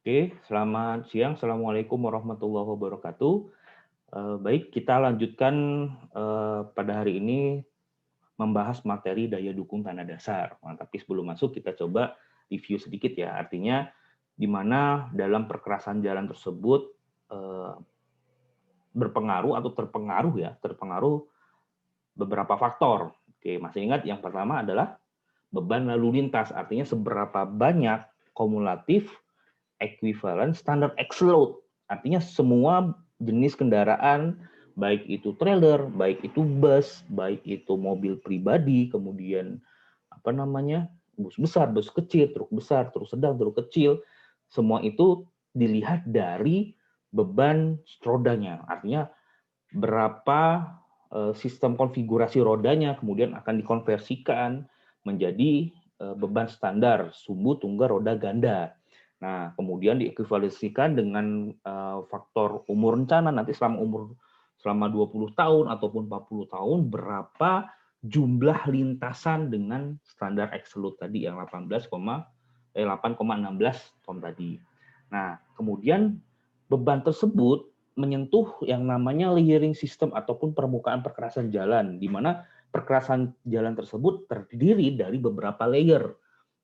Oke, selamat siang. Assalamualaikum warahmatullahi wabarakatuh. Baik, kita lanjutkan pada hari ini membahas materi daya dukung tanah dasar. Nah, tapi sebelum masuk kita coba review sedikit ya. Artinya di mana dalam perkerasan jalan tersebut eh, berpengaruh atau terpengaruh beberapa faktor. Oke, masih ingat yang pertama adalah beban lalu lintas. Artinya seberapa banyak kumulatif equivalent standard axle load. Artinya semua jenis kendaraan, baik itu trailer, baik itu bus, baik itu mobil pribadi, kemudian apa namanya, bus besar, bus kecil, truk besar, truk sedang, truk kecil, semua itu dilihat dari beban rodanya. Artinya berapa sistem konfigurasi rodanya kemudian akan dikonversikan menjadi beban standar sumbu tunggal roda ganda. Nah, kemudian diekuivalensikan dengan faktor umur rencana nanti selama 20 tahun ataupun 40 tahun berapa jumlah lintasan dengan standar absolute tadi yang 8,16 ton tadi. Nah, kemudian beban tersebut menyentuh yang namanya layering system ataupun permukaan perkerasan jalan, di mana perkerasan jalan tersebut terdiri dari beberapa layer.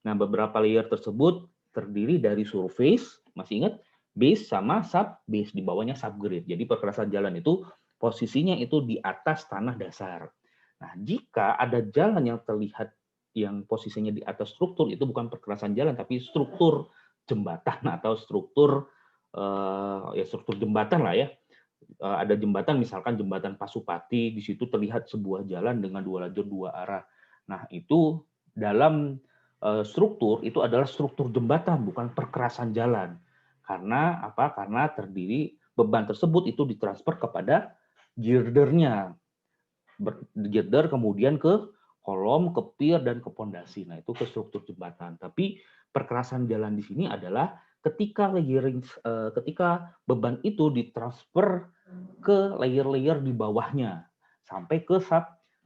Nah, beberapa layer tersebut terdiri dari surface, masih ingat, base sama sub base, di bawahnya subgrade. Jadi perkerasan jalan itu posisinya itu di atas tanah dasar. Nah, jika ada jalan yang terlihat yang posisinya di atas struktur, itu bukan perkerasan jalan, tapi struktur jembatan atau struktur ya struktur jembatan lah ya. Ada jembatan, misalkan jembatan Pasupati, di situ terlihat sebuah jalan dengan 2 lajur 2 arah. Nah, itu dalam struktur itu adalah struktur jembatan, bukan perkerasan jalan. Karena apa? Karena terdiri beban tersebut itu ditransfer kepada girdernya. Girder kemudian ke kolom, ke pier, dan ke pondasi. Nah, itu ke struktur jembatan. Tapi perkerasan jalan di sini adalah ketika beban itu ditransfer ke layer-layer di bawahnya sampai ke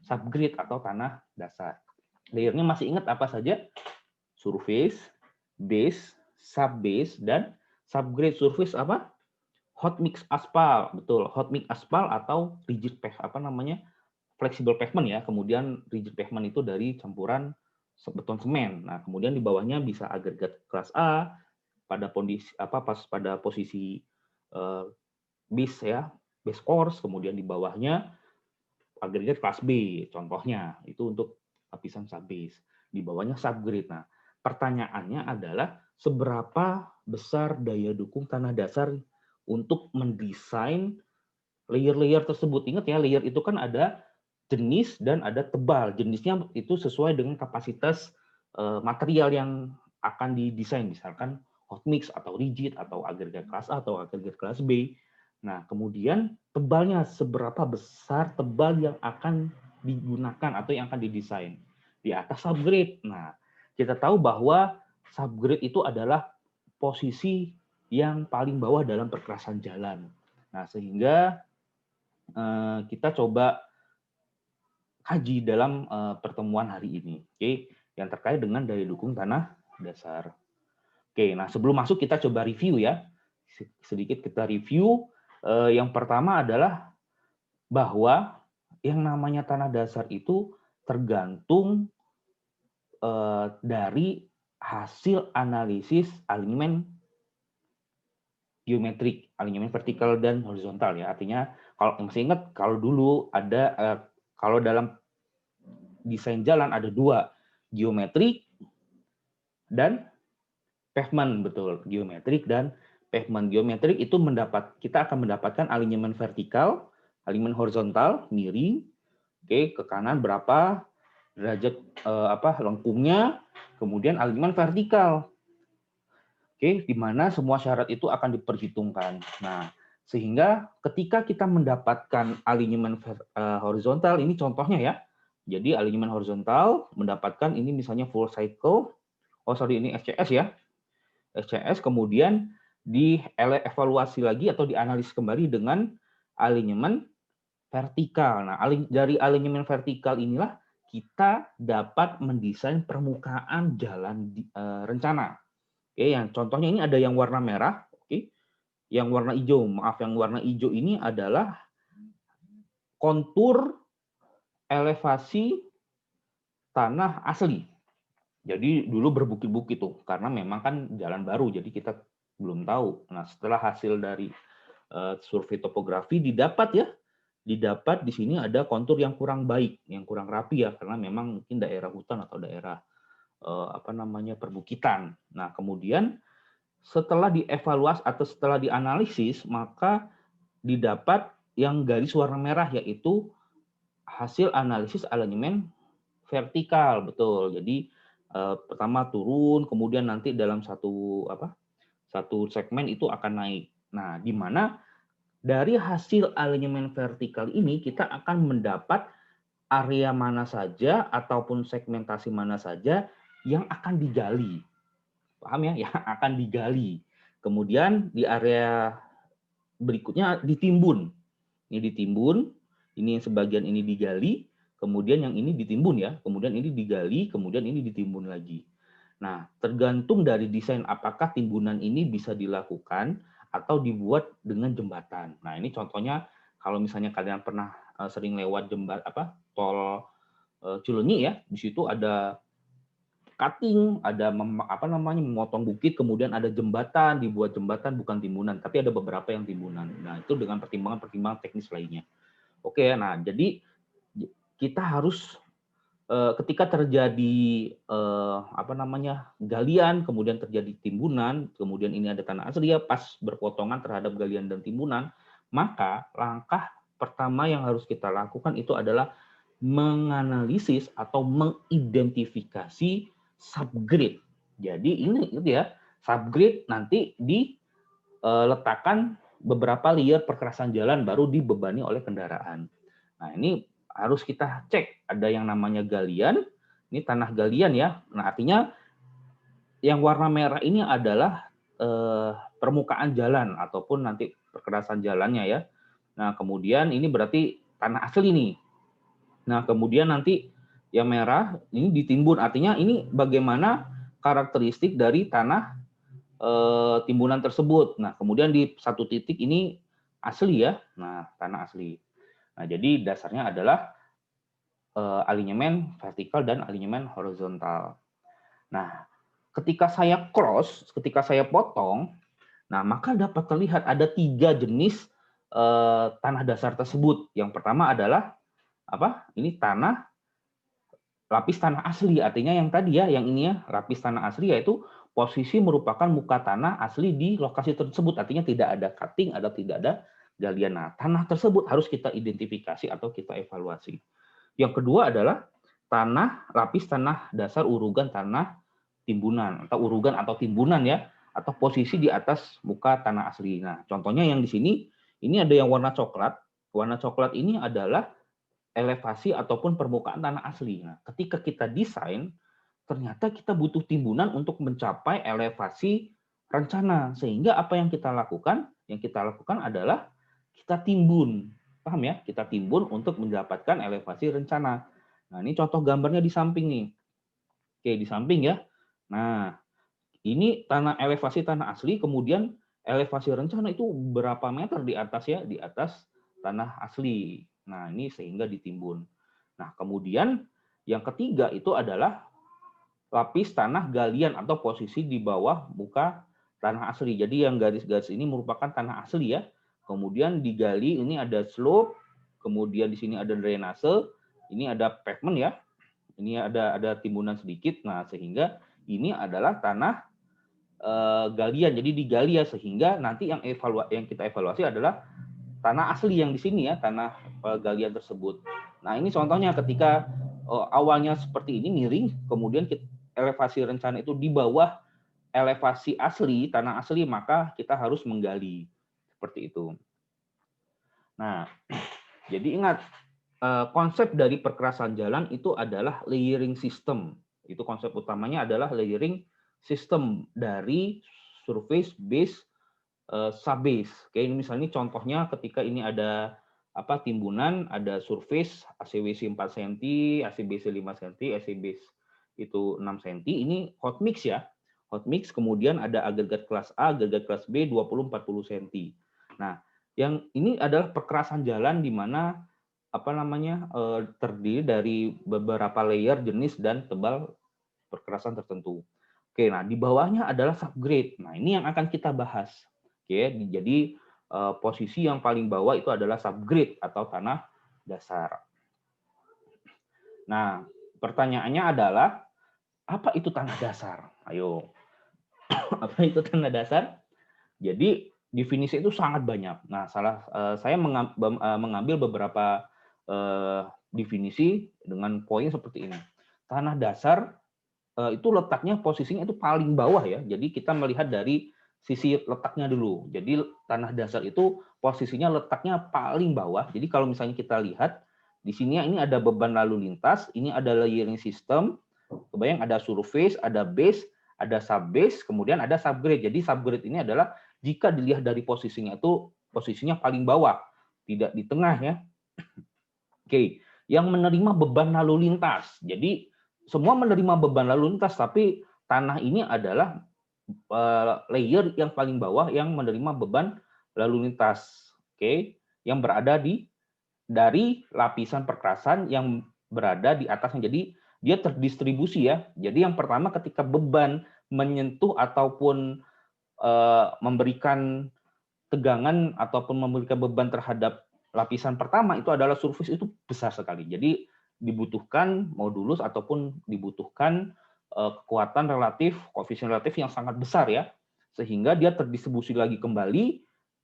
subgrade atau tanah dasar. Layernya masih ingat apa saja? Surface, base, subbase, dan subgrade. Surface apa? Hot mix aspal, betul. Hot mix aspal atau rigid apa namanya? Flexible pavement ya. Kemudian rigid pavement itu dari campuran beton semen. Nah, kemudian di bawahnya bisa agregat kelas A pada posisi base ya, base course, kemudian di bawahnya agregat kelas B, contohnya itu untuk lapisan subbase, di bawahnya subgrade. Nah, pertanyaannya adalah seberapa besar daya dukung tanah dasar untuk mendesain layer-layer tersebut. Ingat ya, layer itu kan ada jenis dan ada tebal. Jenisnya itu sesuai dengan kapasitas material yang akan didesain, misalkan hot mix atau rigid atau agregat kelas A atau agregat kelas B. Nah, kemudian tebalnya, seberapa besar tebal yang akan digunakan atau yang akan didesain di atas subgrade. Nah, kita tahu bahwa subgrade itu adalah posisi yang paling bawah dalam perkerasan jalan. Nah, sehingga kita coba kaji dalam pertemuan hari ini, oke, yang terkait dengan daya dukung tanah dasar. Oke, nah sebelum masuk kita coba review ya, sedikit kita review. Yang pertama adalah bahwa yang namanya tanah dasar itu tergantung dari hasil analisis alignment geometrik, alignment vertikal dan horizontal ya. Artinya kalau masih ingat, kalau dulu ada kalau dalam desain jalan ada dua, geometrik dan pavement, betul, geometrik dan pavement. Geometrik itu kita akan mendapatkan alignment vertikal, alignment horizontal, miring, oke, ke kanan berapa derajat lengkungnya, kemudian alignment vertikal, oke, di mana semua syarat itu akan diperhitungkan. Nah, sehingga ketika kita mendapatkan alignment horizontal, ini contohnya ya. Jadi alignment horizontal mendapatkan ini misalnya full cycle, ini SCS ya. SCS kemudian dievaluasi lagi atau dianalisis kembali dengan alignment vertikal. Nah, dari alignment vertikal inilah kita dapat mendesain permukaan jalan rencana. Oke, yang contohnya ini ada yang warna merah, oke. Yang warna hijau, maaf, yang warna hijau ini adalah kontur elevasi tanah asli. Jadi dulu berbukit-bukit tuh, karena memang kan jalan baru, jadi kita belum tahu. Nah, setelah hasil dari survei topografi didapat di sini ada kontur yang kurang baik, yang kurang rapi ya, karena memang mungkin daerah hutan atau daerah perbukitan. Nah, kemudian setelah dievaluasi atau setelah dianalisis, maka didapat yang garis warna merah, yaitu hasil analisis alignment vertikal, betul. Jadi pertama turun, kemudian nanti dalam satu segmen itu akan naik. Nah, di mana dari hasil alignment vertikal ini kita akan mendapat area mana saja ataupun segmentasi mana saja yang akan digali. Paham ya? Yang akan digali. Kemudian di area berikutnya ditimbun. Ini ditimbun, ini sebagian ini digali, kemudian yang ini ditimbun ya, kemudian ini digali, kemudian ini ditimbun lagi. Nah, tergantung dari desain apakah timbunan ini bisa dilakukan atau dibuat dengan jembatan. Nah, ini contohnya kalau misalnya kalian pernah sering lewat tol Cileunyi ya, di situ ada cutting, ada memotong bukit, kemudian ada jembatan, dibuat jembatan bukan timbunan, tapi ada beberapa yang timbunan. Nah, itu dengan pertimbangan-pertimbangan teknis lainnya. Oke, nah jadi kita harus ketika terjadi galian, kemudian terjadi timbunan, kemudian ini ada tanah asli ya, pas berpotongan terhadap galian dan timbunan, maka langkah pertama yang harus kita lakukan itu adalah menganalisis atau mengidentifikasi subgrade. Jadi ini gitu ya, subgrade nanti diletakkan beberapa layer perkerasan jalan baru dibebani oleh kendaraan. Nah, ini harus kita cek. Ada yang namanya galian, ini tanah galian ya. Nah, artinya yang warna merah ini adalah permukaan jalan ataupun nanti perkerasan jalannya ya. Nah, kemudian ini berarti tanah asli nih. Nah, kemudian nanti yang merah ini ditimbun, artinya ini bagaimana karakteristik dari tanah timbunan tersebut. Nah, kemudian di satu titik ini asli ya. Nah, tanah asli. Nah, jadi dasarnya adalah alinyemen vertikal dan alinyemen horizontal. Nah, ketika saya cross, ketika saya potong, nah maka dapat terlihat ada 3 jenis tanah dasar tersebut. Yang pertama adalah Ini lapis tanah asli, artinya yang tadi ya, yang ini ya, lapis tanah asli yaitu posisi merupakan muka tanah asli di lokasi tersebut, artinya tidak ada cutting, tidak ada galian. Nah, tanah tersebut harus kita identifikasi atau kita evaluasi. Yang kedua adalah lapis tanah dasar urugan tanah timbunan atau urugan atau timbunan ya, atau posisi di atas muka tanah asli. Nah, contohnya yang di sini ini ada yang warna coklat. Warna coklat ini adalah elevasi ataupun permukaan tanah asli. Nah, ketika kita desain, ternyata kita butuh timbunan untuk mencapai elevasi rencana. Sehingga apa yang kita lakukan? Yang kita lakukan adalah kita timbun. Paham ya? Kita timbun untuk mendapatkan elevasi rencana. Nah, ini contoh gambarnya di samping nih. Oke, di samping ya. Nah, ini elevasi tanah asli, kemudian elevasi rencana itu berapa meter di atas ya? Di atas tanah asli. Nah, ini sehingga ditimbun. Nah, kemudian yang ketiga itu adalah lapis tanah galian atau posisi di bawah muka tanah asli. Jadi yang garis-garis ini merupakan tanah asli ya. Kemudian digali, ini ada slope, kemudian di sini ada drainase, ini ada pavement ya. Ini ada timbunan sedikit. Nah, sehingga ini adalah tanah galian. Jadi digali ya, sehingga nanti yang kita evaluasi adalah tanah asli yang di sini ya, tanah galian tersebut. Nah, ini contohnya ketika awalnya seperti ini miring, kemudian elevasi rencana itu di bawah elevasi asli, tanah asli, maka kita harus menggali seperti itu. Nah, jadi ingat konsep dari perkerasan jalan itu adalah layering system. Itu konsep utamanya adalah layering system dari surface base subbase. Oke, ini misalnya contohnya ketika ini ada timbunan, ada surface ACWC 4 cm, ACBC 5 cm, ACBase itu 6 cm. Ini hot mix ya. hot mix, kemudian ada agregat kelas A, agregat kelas B 20-40 cm. Nah, yang ini adalah perkerasan jalan di mana terdiri dari beberapa layer, jenis dan tebal perkerasan tertentu. Oke, nah di bawahnya adalah subgrade. Nah, ini yang akan kita bahas. Oke, jadi posisi yang paling bawah itu adalah subgrade atau tanah dasar. Nah, pertanyaannya adalah apa itu tanah dasar? Ayo. Apa itu tanah dasar? Jadi definisi itu sangat banyak. Nah, saya mengambil beberapa definisi dengan poin seperti ini. Tanah dasar itu letaknya posisinya itu paling bawah ya. Jadi kita melihat dari sisi letaknya dulu. Jadi tanah dasar itu posisinya letaknya paling bawah. Jadi kalau misalnya kita lihat di sini ini ada beban lalu lintas, ini ada layering system. Kebayang ada surface, ada base, ada subbase, kemudian ada subgrade. Jadi subgrade ini adalah jika dilihat dari posisinya itu posisinya paling bawah, tidak di tengah ya. Oke, yang menerima beban lalu lintas. Jadi semua menerima beban lalu lintas, tapi tanah ini adalah layer yang paling bawah yang menerima beban lalu lintas. Oke, yang berada dari lapisan perkerasan yang berada di atasnya. Jadi dia terdistribusi ya. Jadi yang pertama ketika beban menyentuh ataupun memberikan tegangan ataupun memberikan beban terhadap lapisan pertama itu adalah surface itu besar sekali. Jadi dibutuhkan modulus ataupun dibutuhkan kekuatan relatif, koefisien relatif yang sangat besar ya. Sehingga dia terdistribusi lagi kembali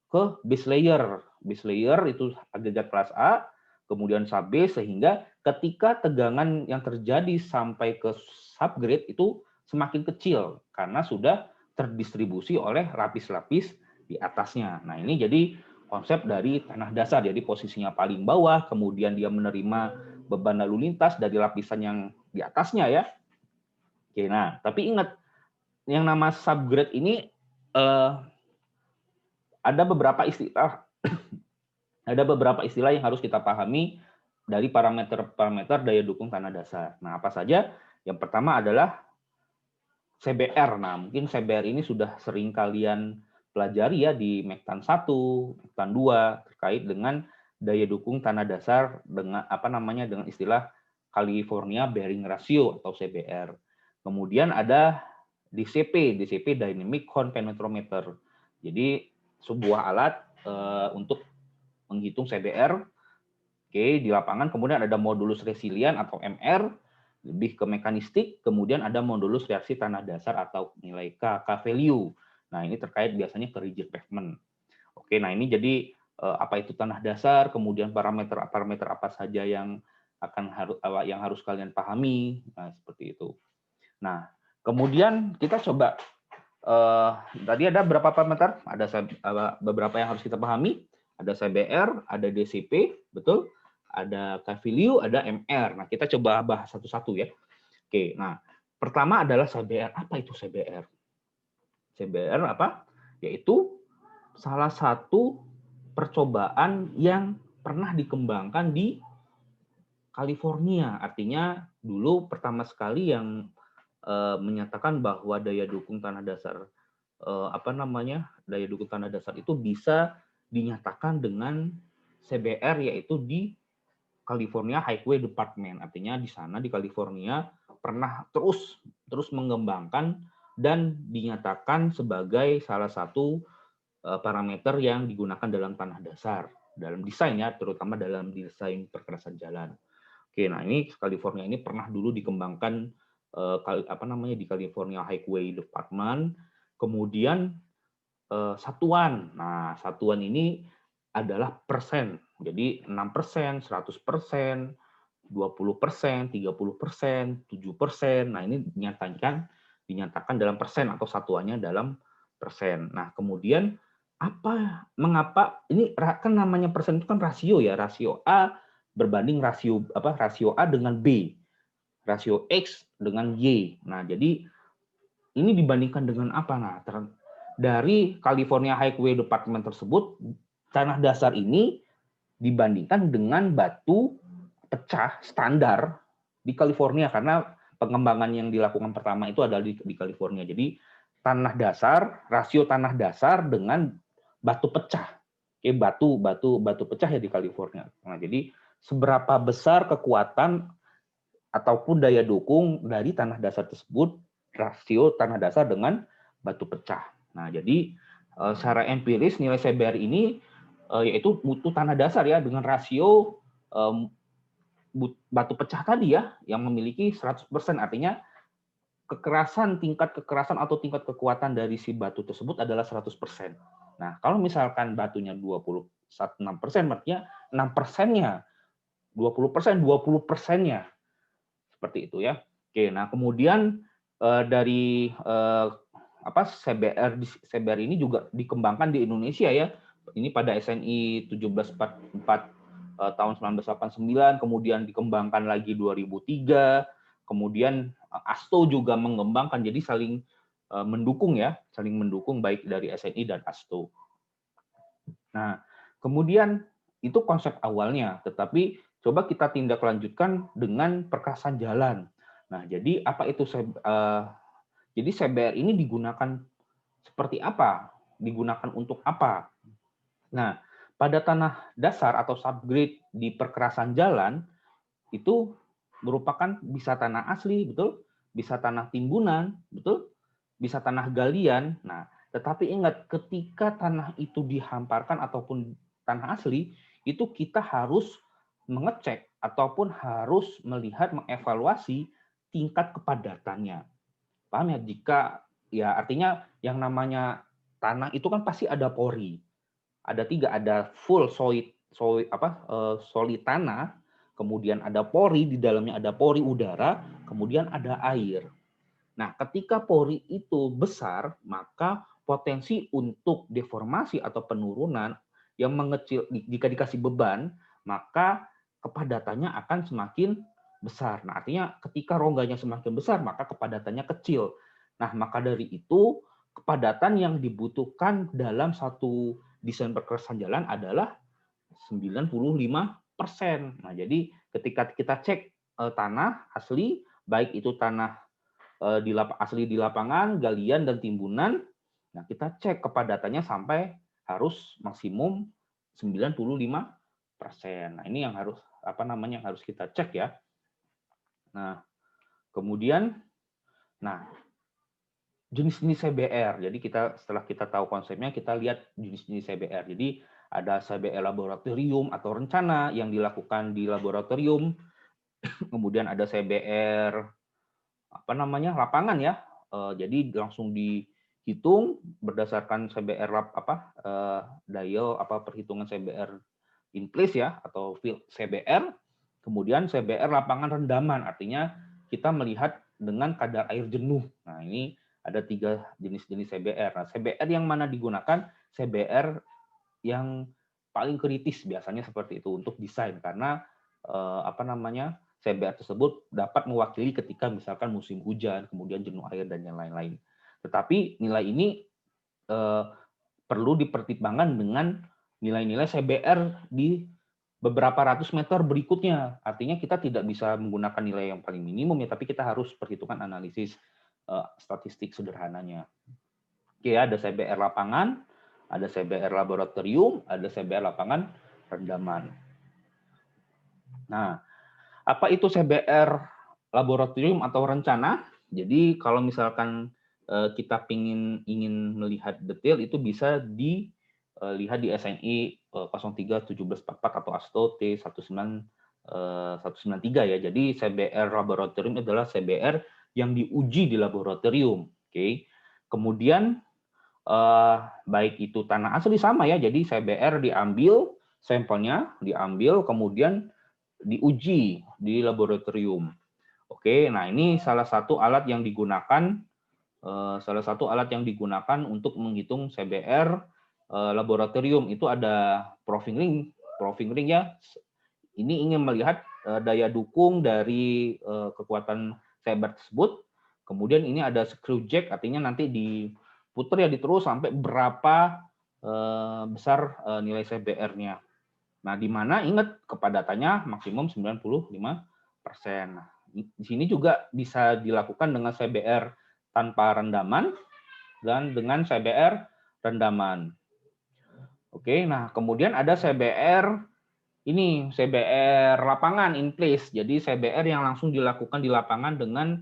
ke base layer. Base layer itu agregat kelas A, kemudian subbase, sehingga ketika tegangan yang terjadi sampai ke subgrade itu semakin kecil karena sudah terdistribusi oleh lapis-lapis di atasnya. Nah, ini jadi konsep dari tanah dasar. Jadi posisinya paling bawah, kemudian dia menerima beban lalu lintas dari lapisan yang di atasnya ya. Oke, nah, tapi ingat yang nama subgrade ini ada beberapa istilah ada beberapa istilah yang harus kita pahami dari parameter-parameter daya dukung tanah dasar. Nah, apa saja? Yang pertama adalah CBR. Nah, mungkin CBR ini sudah sering kalian pelajari ya di Mektan 1, Mektan 2 terkait dengan daya dukung tanah dasar dengan dengan istilah California Bearing Ratio atau CBR. Kemudian ada DCP Dynamic Cone Penetrometer. Jadi sebuah alat untuk menghitung CBR di lapangan. Kemudian ada modulus resilient atau MR, lebih ke mekanistik. Kemudian ada modulus reaksi tanah dasar atau nilai K value. Nah, ini terkait biasanya ke rigid pavement. Oke, nah ini jadi apa itu tanah dasar, kemudian parameter apa saja yang harus kalian pahami. Nah, seperti itu. Nah, kemudian kita coba tadi ada berapa parameter? Ada beberapa yang harus kita pahami. Ada CBR, ada DCP, betul? Ada K value, ada MR. Nah, kita coba bahas satu-satu ya. Oke, nah pertama adalah CBR. Apa itu CBR? CBR apa? Yaitu salah satu percobaan yang pernah dikembangkan di California. Artinya dulu pertama sekali yang menyatakan bahwa daya dukung tanah dasar daya dukung tanah dasar itu bisa dinyatakan dengan CBR, yaitu di California Highway Department. Artinya di sana di California pernah terus mengembangkan dan dinyatakan sebagai salah satu parameter yang digunakan dalam tanah dasar, dalam desain ya, terutama dalam desain perkerasan jalan. Oke, nah ini California ini pernah dulu dikembangkan di California Highway Department. Kemudian satuan. Nah, satuan ini adalah persen. Jadi 6%, 100%, 20%, 30%, 7%. Nah, ini dinyatakan dalam persen atau satuannya dalam persen. Nah, kemudian mengapa ini kan namanya persen itu kan rasio ya, rasio A berbanding rasio A dengan B, rasio X dengan Y. Nah, jadi ini dibandingkan dengan apa? Nah, dari California Highway Department tersebut, tanah dasar ini dibandingkan dengan batu pecah standar di California, karena pengembangan yang dilakukan pertama itu adalah di California. Jadi tanah dasar, rasio tanah dasar dengan batu pecah. Oke, batu pecah ya di California. Nah, jadi seberapa besar kekuatan ataupun daya dukung dari tanah dasar tersebut, rasio tanah dasar dengan batu pecah. Nah, jadi secara empiris nilai CBR ini yaitu mutu tanah dasar ya dengan rasio batu pecah tadi ya yang memiliki 100%, artinya tingkat kekerasan atau tingkat kekuatan dari si batu tersebut adalah 100%. Nah, kalau misalkan batunya 6%, artinya 6%-nya, 20%nya. Seperti itu ya. Oke, nah kemudian dari CBR ini juga dikembangkan di Indonesia ya. Ini pada SNI 1744 tahun 1989, kemudian dikembangkan lagi 2003, kemudian ASTO juga mengembangkan, jadi saling mendukung ya, saling mendukung baik dari SNI dan ASTO. Nah, kemudian itu konsep awalnya, tetapi coba kita tindak lanjutkan dengan perkerasan jalan. Nah, jadi apa itu jadi CBR ini digunakan seperti apa? Digunakan untuk apa? Nah, pada tanah dasar atau subgrade di perkerasan jalan itu merupakan bisa tanah asli, betul? Bisa tanah timbunan, betul? Bisa tanah galian. Nah, tetapi ingat ketika tanah itu dihamparkan ataupun tanah asli, itu kita harus mengecek ataupun harus melihat, mengevaluasi tingkat kepadatannya. Paham ya? Jika ya artinya yang namanya tanah itu kan pasti ada pori. Ada 3, ada full solid tanah, kemudian ada pori, di dalamnya ada pori udara, kemudian ada air. Nah, ketika pori itu besar, maka potensi untuk deformasi atau penurunan yang mengecil, jika dikasih beban, maka kepadatannya akan semakin besar. Nah, artinya ketika rongganya semakin besar, maka kepadatannya kecil. Nah, maka dari itu, kepadatan yang dibutuhkan dalam satu desain perkerasan jalan adalah 95%. Nah, jadi ketika kita cek tanah asli, baik itu tanah asli di lapangan, galian dan timbunan. Nah, kita cek kepadatannya sampai harus maksimum 95%. Nah, ini yang harus harus kita cek ya. Nah, kemudian jenis-jenis CBR. Jadi setelah kita tahu konsepnya, kita lihat jenis-jenis CBR. Jadi ada CBR laboratorium atau rencana yang dilakukan di laboratorium. Kemudian ada CBR lapangan ya. Jadi langsung dihitung berdasarkan CBR perhitungan CBR in place ya atau field CBR. Kemudian CBR lapangan rendaman, artinya kita melihat dengan kadar air jenuh. Nah, ini ada 3 jenis-jenis CBR. Nah, CBR yang mana digunakan? CBR yang paling kritis biasanya seperti itu untuk desain, karena CBR tersebut dapat mewakili ketika misalkan musim hujan, kemudian jenuh air dan yang lain-lain. Tetapi nilai ini perlu dipertimbangkan dengan nilai-nilai CBR di beberapa ratus meter berikutnya. Artinya kita tidak bisa menggunakan nilai yang paling minimum ya, tapi kita harus perhitungkan analisis statistik sederhananya. Oke, ada CBR lapangan, ada CBR laboratorium, ada CBR lapangan rendaman. Nah, apa itu CBR laboratorium atau rencana? Jadi kalau misalkan kita ingin melihat detail, itu bisa dilihat di SNI 03-1744 atau ASTO T19193 ya. Jadi CBR laboratorium adalah CBR yang diuji di laboratorium. Oke. Kemudian baik itu tanah asli sama ya. Jadi CBR diambil, sampelnya diambil, kemudian diuji di laboratorium. Oke, nah ini salah satu alat yang digunakan untuk menghitung CBR laboratorium. Itu ada proving ring ya. Ini ingin melihat daya dukung dari kekuatan CBR tersebut. Kemudian ini ada screw jack, artinya nanti diputar ya, diterus sampai berapa besar nilai CBR-nya. Nah, di mana ingat kepadatannya maksimum 95%. Nah, di sini juga bisa dilakukan dengan CBR tanpa rendaman, dan dengan CBR rendaman. Oke, nah kemudian ada CBR ini CBR lapangan in place. Jadi CBR yang langsung dilakukan di lapangan dengan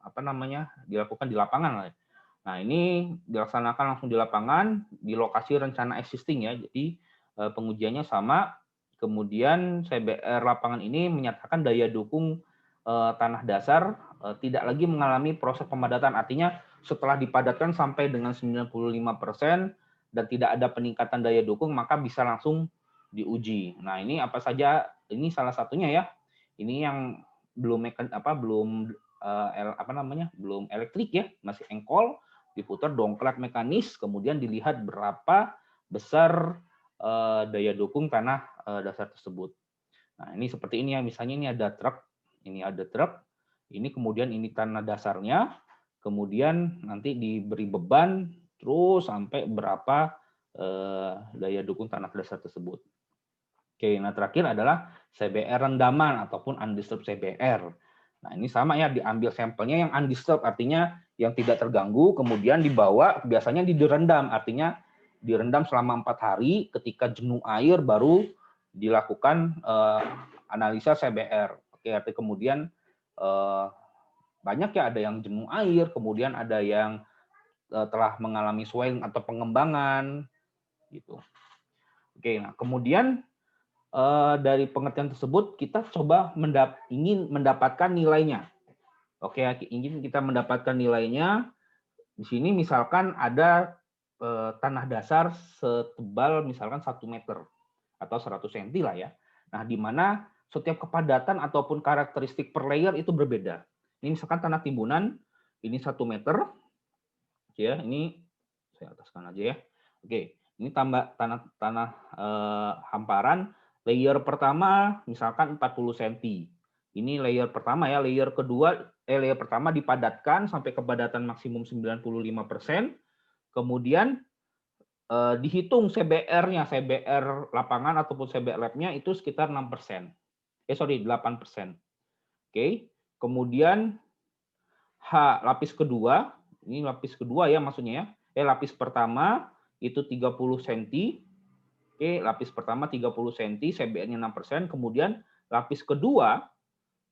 apa namanya? Dilakukan di lapangan lah. Nah, ini dilaksanakan langsung di lapangan di lokasi rencana existing ya. Jadi pengujiannya sama. Kemudian CBR lapangan ini menyatakan daya dukung tanah dasar tidak lagi mengalami proses pemadatan. Artinya setelah dipadatkan sampai dengan 95% dan tidak ada peningkatan daya dukung, maka bisa langsung diuji. Nah, ini apa saja? Ini salah satunya ya. Ini yang belum belum elektrik ya, masih engkol, diputar dongkrak mekanis, kemudian dilihat berapa besar daya dukung tanah dasar tersebut. Nah, ini seperti ini ya, misalnya ini ada truk, ini kemudian ini tanah dasarnya, kemudian nanti diberi beban terus sampai berapa daya dukung tanah dasar tersebut. Oke, nah terakhir adalah CBR rendaman ataupun undisturbed CBR. Nah, ini sama ya, diambil sampelnya yang undisturbed, artinya yang tidak terganggu, kemudian dibawa, biasanya direndam, artinya direndam selama 4 hari, ketika jenuh air baru dilakukan analisa CBR. Oke, artinya kemudian banyak ya, ada yang jenuh air, kemudian ada yang telah mengalami swelling atau pengembangan, gitu. Oke, nah kemudian dari pengertian tersebut kita coba ingin mendapatkan nilainya. Oke, ingin kita mendapatkan nilainya. Di sini misalkan ada tanah dasar setebal misalkan 1 meter atau 100 cm lah ya. Nah, di mana setiap kepadatan ataupun karakteristik per layer itu berbeda. Ini misalkan tanah timbunan, ini 1 meter. Ya, ini saya ataskan aja ya. Oke, ini tanah hamparan. Layer pertama misalkan 40 cm. Ini layer pertama ya, layer pertama dipadatkan sampai kepadatan maksimum 95%. Kemudian dihitung CBR-nya, CBR lapangan ataupun CBR lab-nya itu sekitar 6%. 8%. Oke. Kemudian lapis kedua, ini lapis kedua ya maksudnya ya. Lapis pertama itu 30 cm. Oke, lapis pertama 30 cm, CBR-nya 6%, kemudian lapis kedua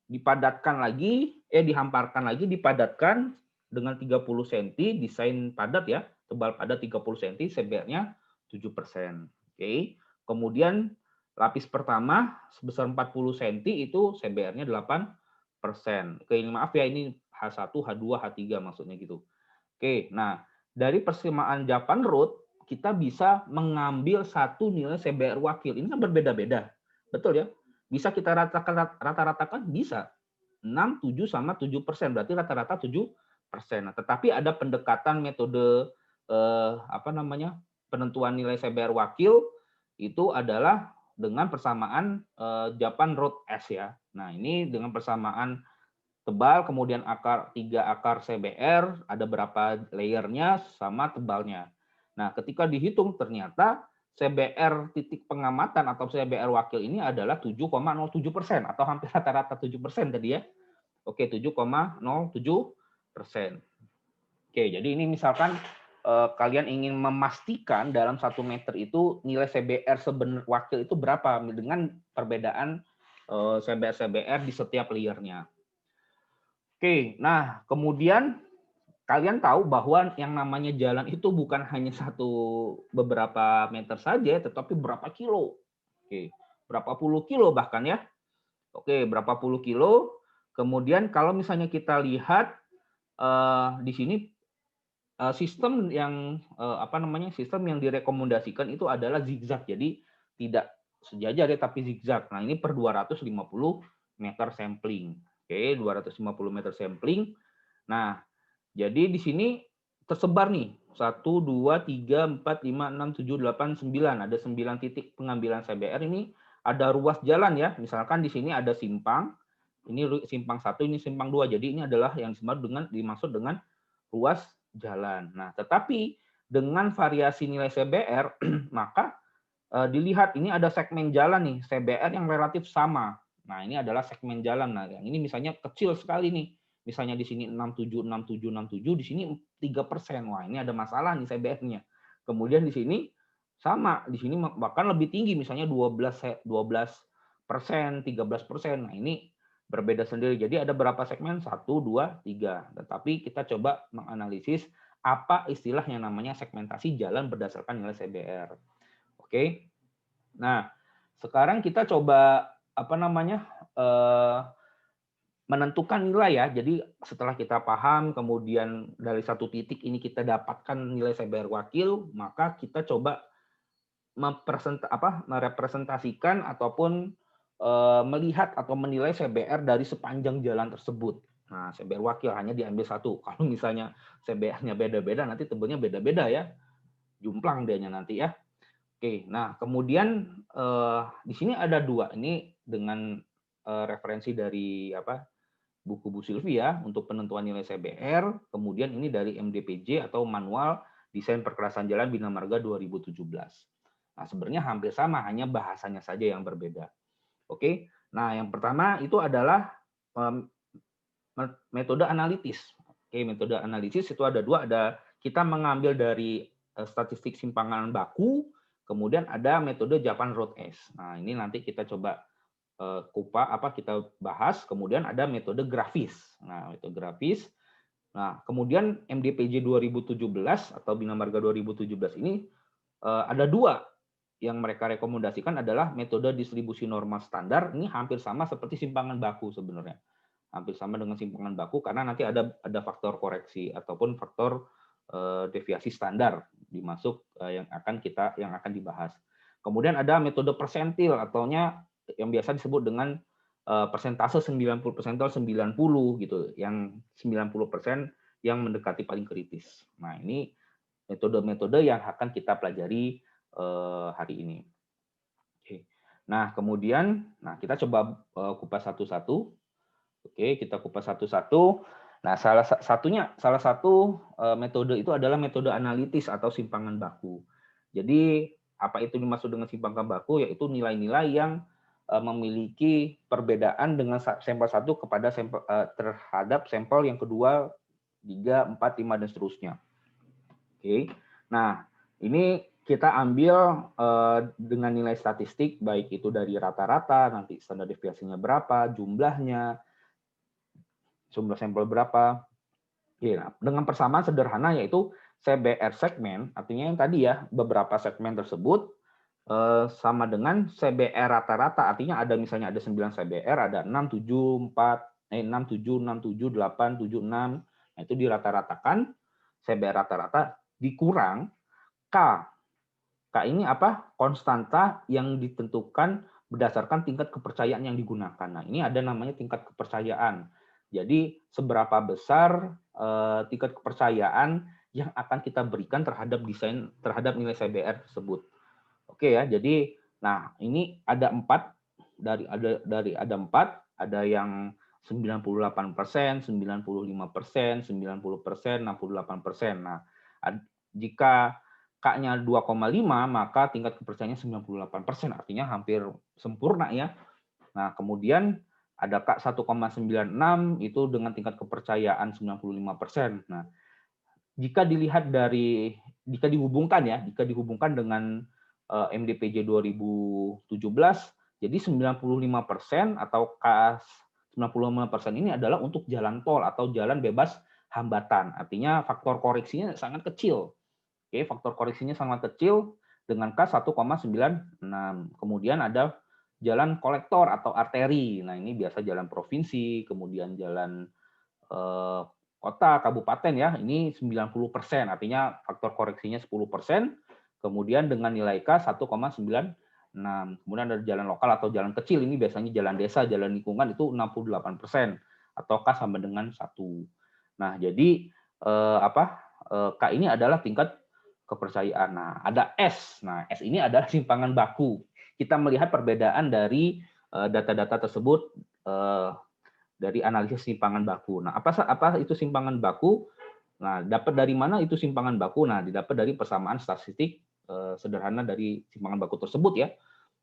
dipadatkan lagi, dihamparkan lagi, dipadatkan dengan 30 cm, desain padat ya, tebal padat 30 cm, CBR-nya 7%. Oke, kemudian lapis pertama sebesar 40 cm itu CBR-nya 8%. Oke, ini maaf ya, ini H1, H2, H3 maksudnya gitu. Oke, nah dari persamaan Japan Root kita bisa mengambil satu nilai CBR wakil. Ini kan berbeda-beda. Betul ya? Bisa kita rata-ratakan? Bisa. 6, 7, sama 7%. Berarti rata-rata 7%. Nah, tetapi ada pendekatan metode penentuan nilai CBR wakil itu adalah dengan persamaan Japan Root S ya. Nah, ini dengan persamaan tebal, kemudian 3 akar CBR, ada berapa layernya, sama tebalnya. Nah, ketika dihitung ternyata CBR titik pengamatan atau CBR wakil ini adalah 7,07% atau hampir rata-rata 7% tadi ya. Oke, 7,07%. Oke, jadi ini misalkan kalian ingin memastikan dalam 1 meter itu nilai CBR sebenarnya wakil itu berapa dengan perbedaan CBR di setiap layernya. Oke, nah kemudian kalian tahu bahwa yang namanya jalan itu bukan hanya beberapa meter saja, tetapi berapa kilo. Oke, berapa puluh kilo bahkan ya. Oke, berapa puluh kilo. Kemudian kalau misalnya kita lihat di sini sistem yang sistem yang direkomendasikan itu adalah zigzag. Jadi tidak sejajar ya, tapi zigzag. Nah, ini per 250 meter sampling. Oke, 250 meter sampling. Nah, jadi di sini tersebar nih 1, 2, 3, 4, 5, 6, 7, 8, 9. Ada 9 titik pengambilan CBR. Ini ada ruas jalan ya. Misalkan di sini ada simpang. Ini simpang 1, ini simpang 2. Jadi ini adalah yang dimaksud dengan ruas jalan. Nah, tetapi dengan variasi nilai CBR maka dilihat ini ada segmen jalan nih, CBR yang relatif sama. Nah, ini adalah segmen jalan. Nah, yang ini misalnya kecil sekali nih. misalnya di sini 67, 67, 67, di sini 3%. Wah, ini ada masalah nih CBR-nya. Kemudian di sini sama, di sini bahkan lebih tinggi, misalnya 12%, 13%. Nah, ini berbeda sendiri. Jadi ada berapa segmen? 1, 2, 3. Tetapi kita coba menganalisis apa istilah yang namanya segmentasi jalan berdasarkan nilai CBR. Oke. Nah, sekarang kita coba menentukan nilai ya. Jadi setelah kita paham, kemudian dari satu titik ini kita dapatkan nilai CBR wakil, maka kita coba merepresentasikan ataupun melihat atau menilai CBR dari sepanjang jalan tersebut. Nah, CBR wakil hanya diambil satu. Kalau misalnya CBR-nya beda-beda, nanti tebelnya beda-beda ya. Jumplang dianya nanti ya. Oke, nah kemudian di sini ada dua. Ini dengan referensi dari buku Bu Sylvie ya untuk penentuan nilai CBR. Kemudian ini dari MDPJ atau Manual Desain Perkerasan Jalan Bina Marga 2017. Nah, sebenarnya hampir sama, hanya bahasanya saja yang berbeda. Oke, nah yang pertama itu adalah metode analitis. Oke, metode analitis itu ada dua, ada kita mengambil dari statistik simpangan baku, kemudian ada metode Japan Road S. Nah, ini nanti kita coba kita bahas. Kemudian ada metode grafis. Nah, metode grafis. Nah, kemudian MDPJ 2017 atau Bina Marga 2017 ini ada dua yang mereka rekomendasikan adalah metode distribusi normal standar. Ini hampir sama seperti simpangan baku sebenarnya. Hampir sama dengan simpangan baku karena nanti ada faktor koreksi ataupun faktor deviasi standar dimasuk yang akan dibahas. Kemudian ada metode persentil ataunya yang biasa disebut dengan persentase 90 persentil 90 gitu, yang 90% yang mendekati paling kritis. Nah, ini metode-metode yang akan kita pelajari hari ini. Oke. Nah, kemudian kita coba kupas satu-satu. Oke, kita kupas satu-satu. Nah, salah satu metode itu adalah metode analitis atau simpangan baku. Jadi, apa itu dimaksud dengan simpangan baku? Yaitu nilai-nilai yang memiliki perbedaan dengan sampel satu kepada terhadap sampel yang kedua, 3, 4, 5 dan seterusnya. Oke. Nah, ini kita ambil dengan nilai statistik, baik itu dari rata-rata, nanti standar deviasinya berapa, jumlah sampel berapa. Ya, dengan persamaan sederhana yaitu CBR segmen, artinya yang tadi ya, beberapa segmen tersebut sama dengan CBR rata-rata, artinya misalnya ada 9 CBR, ada 6, 7, 7, 8, 7, 6. Nah, itu dirata-ratakan, CBR rata-rata dikurang K. K ini apa? Konstanta yang ditentukan berdasarkan tingkat kepercayaan yang digunakan. Nah, ini ada namanya tingkat kepercayaan. Jadi, seberapa besar tingkat kepercayaan yang akan kita berikan terhadap nilai CBR tersebut. Oke ya, jadi ini ada 4, ada 4, ada yang 98%, 95%, 90%, 68%. Nah, jika K-nya 2,5, maka tingkat kepercayaannya 98%, artinya hampir sempurna ya. Nah, kemudian ada K 1,96 itu dengan tingkat kepercayaan 95%. Nah, jika dihubungkan dengan MDPJ 2017, jadi 95% atau K 95% ini adalah untuk jalan tol atau jalan bebas hambatan. Artinya faktor koreksinya sangat kecil. Oke, faktor koreksinya sangat kecil dengan K 1,96. Kemudian ada jalan kolektor atau arteri. Nah, ini biasa jalan provinsi, kemudian jalan kota, kabupaten ya, ini 90%, artinya faktor koreksinya 10%, kemudian dengan nilai K 1,96. Kemudian ada jalan lokal atau jalan kecil, ini biasanya jalan desa, jalan lingkungan itu 68%, atau K sama dengan 1. Nah, jadi K ini adalah tingkat kepercayaan. Nah, ada S. Nah, S ini adalah simpangan baku. Kita melihat perbedaan dari data-data tersebut dari analisis simpangan baku. Nah, apa itu simpangan baku? Nah, dapat dari mana itu simpangan baku? Nah, didapat dari persamaan statistik sederhana dari simpangan baku tersebut ya.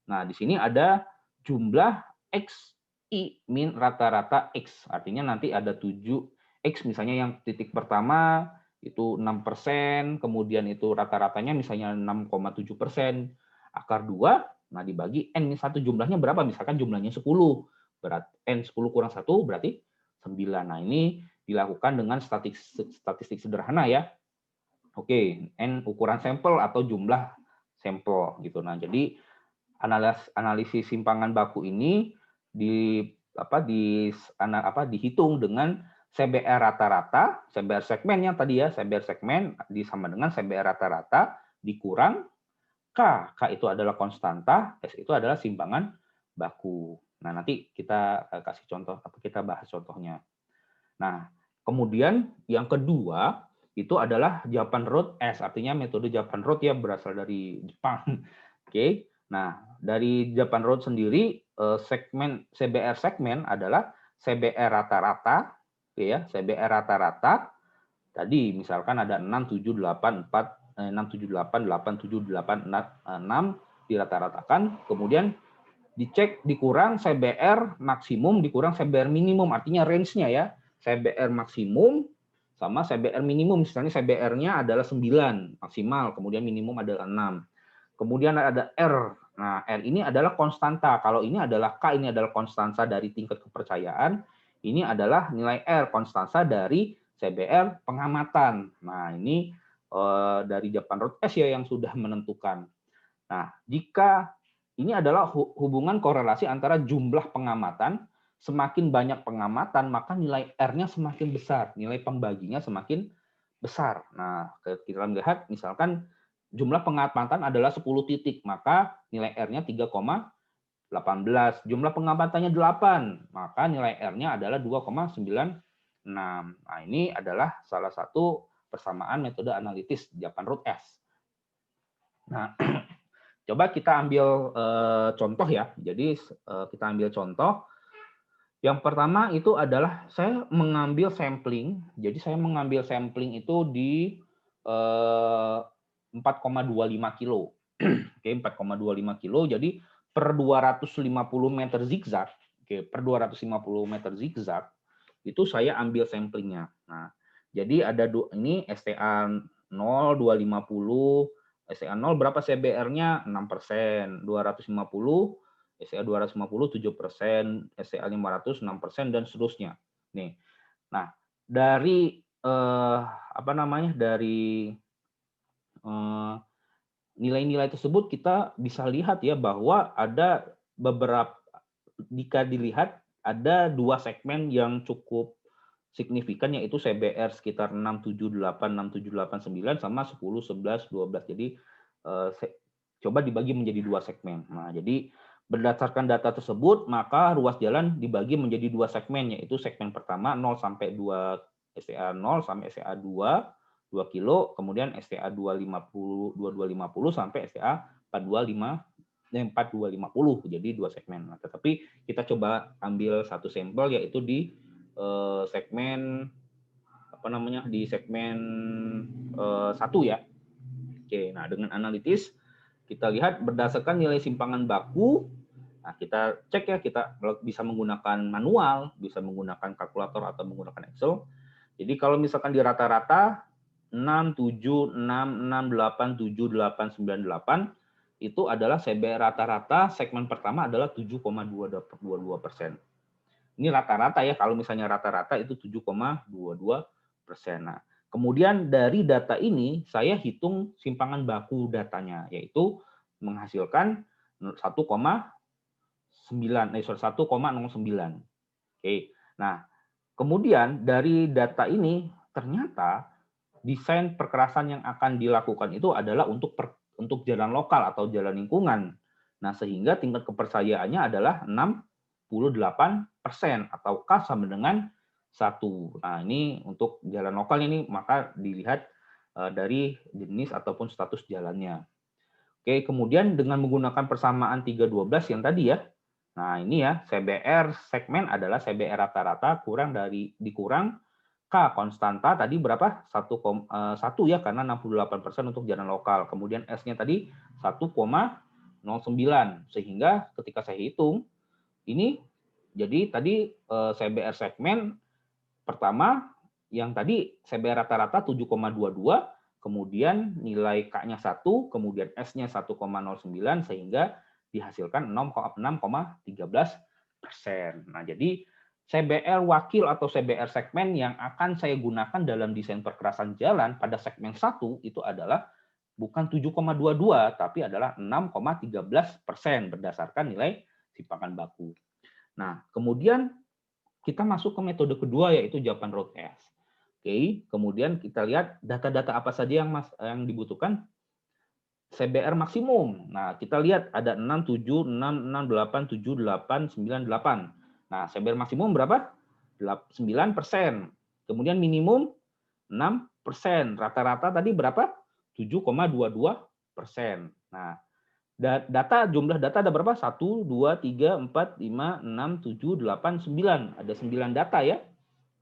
Nah, di sini ada jumlah X I min rata-rata X. Artinya nanti ada 7X misalnya yang titik pertama itu 6%, kemudian itu rata-ratanya misalnya 6,7%. Akar 2, nah dibagi N-1 jumlahnya berapa? Misalkan jumlahnya 10. Berarti N10 kurang 1 berarti 9. Nah ini dilakukan dengan statistik sederhana ya. Oke, N ukuran sampel atau jumlah sampel gitu. Nah, jadi analisis simpangan baku ini dihitung dengan CBR rata-rata, CBR segmen yang tadi ya, CBR segmen disama dengan CBR rata-rata dikurang K. K itu adalah konstanta, S itu adalah simpangan baku. Nah, nanti kita kasih contoh, kita bahas contohnya. Nah, kemudian yang kedua itu adalah Japan Road S, artinya metode Japan Road ya berasal dari Jepang. Oke. Nah, dari Japan Road sendiri segmen CBR segmen adalah CBR rata-rata, ya, CBR rata-rata. Tadi misalkan ada 6 7 8 4 6 7 8 8 7 8 6 dirata-ratakan, kemudian dicek dikurang CBR maksimum dikurang CBR minimum, artinya range-nya ya. CBR maksimum sama CBR minimum, misalnya CBR-nya adalah 9 maksimal, kemudian minimum adalah 6. Kemudian ada R. Nah, R ini adalah konstanta. Kalau ini adalah K, ini adalah konstanta dari tingkat kepercayaan. Ini adalah nilai R, konstanta dari CBR pengamatan. Nah, ini dari Japan Road S ya yang sudah menentukan. Nah, jika ini adalah hubungan korelasi antara jumlah pengamatan, semakin banyak pengamatan, maka nilai R-nya semakin besar, nilai pembaginya semakin besar. Nah, kita lihat misalkan jumlah pengamatan adalah 10 titik, maka nilai R-nya 3,18. Jumlah pengamatannya 8, maka nilai R-nya adalah 2,96. Nah, ini adalah salah satu persamaan metode analitis Japan Road S. Nah, coba kita ambil contoh ya. Jadi kita ambil contoh. Yang pertama itu adalah saya mengambil sampling. Jadi saya mengambil sampling itu di 4,25 kilo. Oke, 4,25 kilo. Jadi per 250 meter zigzag, oke, per 250 meter zigzag itu saya ambil samplingnya. Nah, jadi ada ini STA 0, 250, STA 0 berapa CBR-nya? 6%, 250, STA 250 7%, STA 500 6% dan seterusnya. Nih. Nah, dari dari nilai-nilai tersebut kita bisa lihat ya bahwa ada beberapa, jika dilihat ada dua segmen yang cukup signifikan, yaitu CBR sekitar 678, 6789 sama 10, 11, 12. Jadi coba dibagi menjadi dua segmen. Nah, jadi berdasarkan data tersebut, maka ruas jalan dibagi menjadi dua segmen, yaitu segmen pertama 0 sampai 2 STA 0 sampai STA 2 kilo, kemudian STA 250 2250 sampai STA 4250. Jadi dua segmen. Nah, tetapi kita coba ambil satu sampel, yaitu di segmen di segmen 1 ya. Oke, nah dengan analitis kita lihat berdasarkan nilai simpangan baku. Nah, kita cek ya, kita bisa menggunakan manual, bisa menggunakan kalkulator atau menggunakan Excel. Jadi kalau misalkan di rata-rata 6, 7, 6, 6, 8, 7, 8, 9, 8 itu adalah CBR rata-rata segmen pertama adalah 7,22%. Ini rata-rata ya, kalau misalnya rata-rata itu 7,22%. Nah, kemudian dari data ini saya hitung simpangan baku datanya, yaitu menghasilkan 1,09. Oke. Nah, kemudian dari data ini ternyata desain perkerasan yang akan dilakukan itu adalah untuk jalan lokal atau jalan lingkungan. Nah, sehingga tingkat kepercayaannya adalah 68% atau K sama dengan 1. Nah, ini untuk jalan lokal ini maka dilihat dari jenis ataupun status jalannya. Oke, kemudian dengan menggunakan persamaan 312 yang tadi ya. Nah, ini ya, CBR segmen adalah CBR rata-rata dikurang K konstanta tadi berapa? 1 ya, karena 68% untuk jalan lokal. Kemudian S-nya tadi 1,09. Sehingga ketika saya hitung, ini Jadi tadi CBR segmen pertama yang tadi CBR rata-rata 7,22, kemudian nilai K-nya 1, kemudian S-nya 1,09 sehingga dihasilkan 6,13%. Nah, jadi CBR wakil atau CBR segmen yang akan saya gunakan dalam desain perkerasan jalan pada segmen 1 itu adalah bukan 7,22 tapi adalah 6,13% berdasarkan nilai simpangan baku. Nah, kemudian kita masuk ke metode kedua yaitu Japan Road S. Oke, kemudian kita lihat data-data apa saja yang dibutuhkan. CBR maksimum. Nah, kita lihat ada 6, 7, 6, 6, 8, 7, 8, 9, 8. Nah, CBR maksimum berapa? 9%. Kemudian minimum 6%. Rata-rata tadi berapa? 7,22%. Nah, jumlah data ada berapa? 1, 2, 3, 4, 5, 6, 7, 8, 9. Ada 9 data ya.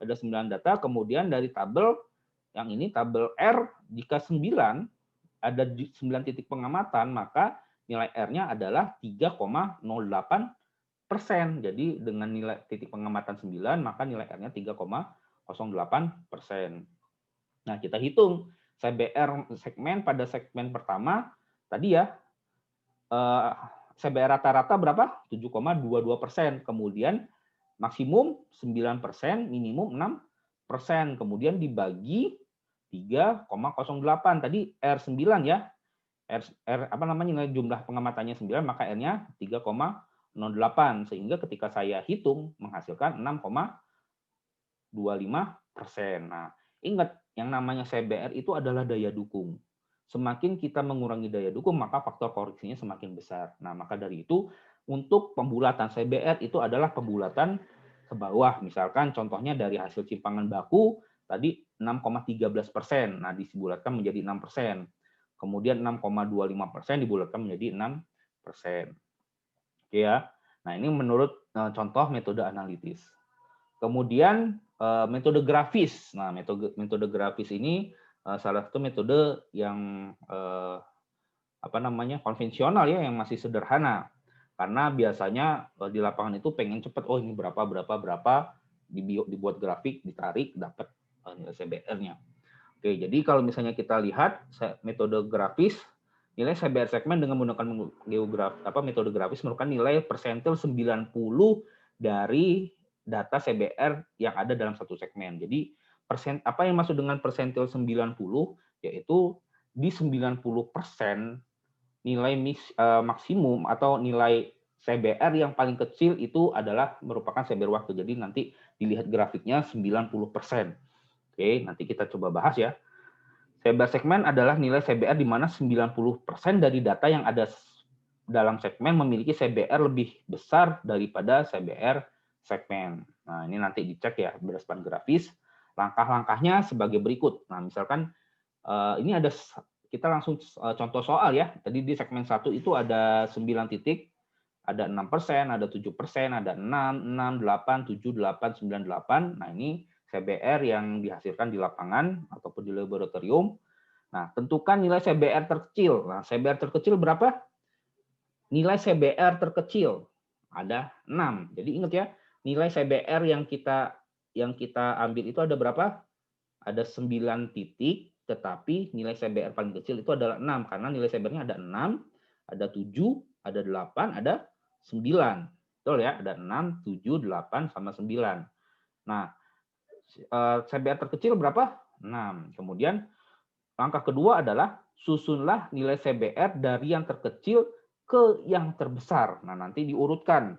Ada 9 data. Kemudian dari tabel yang ini tabel R, jika 9 ada 9 titik pengamatan, maka nilai R-nya adalah 3,08%. Jadi dengan nilai titik pengamatan 9, maka nilai R-nya 3,08%. Nah, kita hitung CBR segmen pada segmen pertama tadi ya, CBR rata-rata berapa? 7,22%. Kemudian maksimum 9%, minimum 6%. Kemudian dibagi 3,08. Tadi R9 ya. Apa namanya, jumlah pengamatannya 9, maka R-nya 3,08 sehingga ketika saya hitung menghasilkan 6,25%. Nah, ingat yang namanya CBR itu adalah daya dukung. Semakin kita mengurangi daya dukung, maka faktor koreksinya semakin besar. Nah, maka dari itu untuk pembulatan CBR itu adalah pembulatan ke bawah. Misalkan contohnya dari hasil simpangan baku tadi 6,13%. Nah, dibulatkan menjadi 6%. Kemudian 6,25% dibulatkan menjadi 6%. Oke ya. Nah, ini menurut contoh metode analitis. Kemudian metode grafis. Nah, metode grafis ini salah satu metode yang konvensional ya, yang masih sederhana. Karena biasanya di lapangan itu pengen cepat, oh ini berapa dibuat grafik, ditarik, dapat nilai CBR-nya. Oke, jadi kalau misalnya kita lihat metode grafis, nilai CBR segmen dengan menggunakan metode grafis merupakan nilai persentil 90 dari data CBR yang ada dalam satu segmen. Jadi apa yang masuk dengan persentil 90 yaitu di 90% nilai maksimum atau nilai CBR yang paling kecil itu adalah merupakan CBR waktu. Jadi nanti dilihat grafiknya 90%. Oke, nanti kita coba bahas ya. CBR segmen adalah nilai CBR di mana 90% dari data yang ada dalam segmen memiliki CBR lebih besar daripada CBR segmen. Nah, ini nanti dicek ya berdasarkan grafis. Langkah-langkahnya sebagai berikut. Nah, misalkan ini ada, kita langsung contoh soal ya. Tadi di segmen 1 itu ada 9 titik, ada 6%, ada 7%, ada 6, 6, 8, 7, 8, 9, 8. Nah, ini CBR yang dihasilkan di lapangan ataupun di laboratorium. Nah, tentukan nilai CBR terkecil. Nah, CBR terkecil berapa? Nilai CBR terkecil ada 6. Jadi ingat ya, nilai CBR yang kita ambil itu ada berapa? Ada 9 titik, tetapi nilai CBR paling kecil itu adalah 6 karena nilai CBR-nya ada 6, ada 7, ada 8, ada 9. Betul ya? Ada 6, 7, 8 sama 9. Nah, CBR terkecil berapa? 6. Kemudian langkah kedua adalah susunlah nilai CBR dari yang terkecil ke yang terbesar. Nah, nanti diurutkan.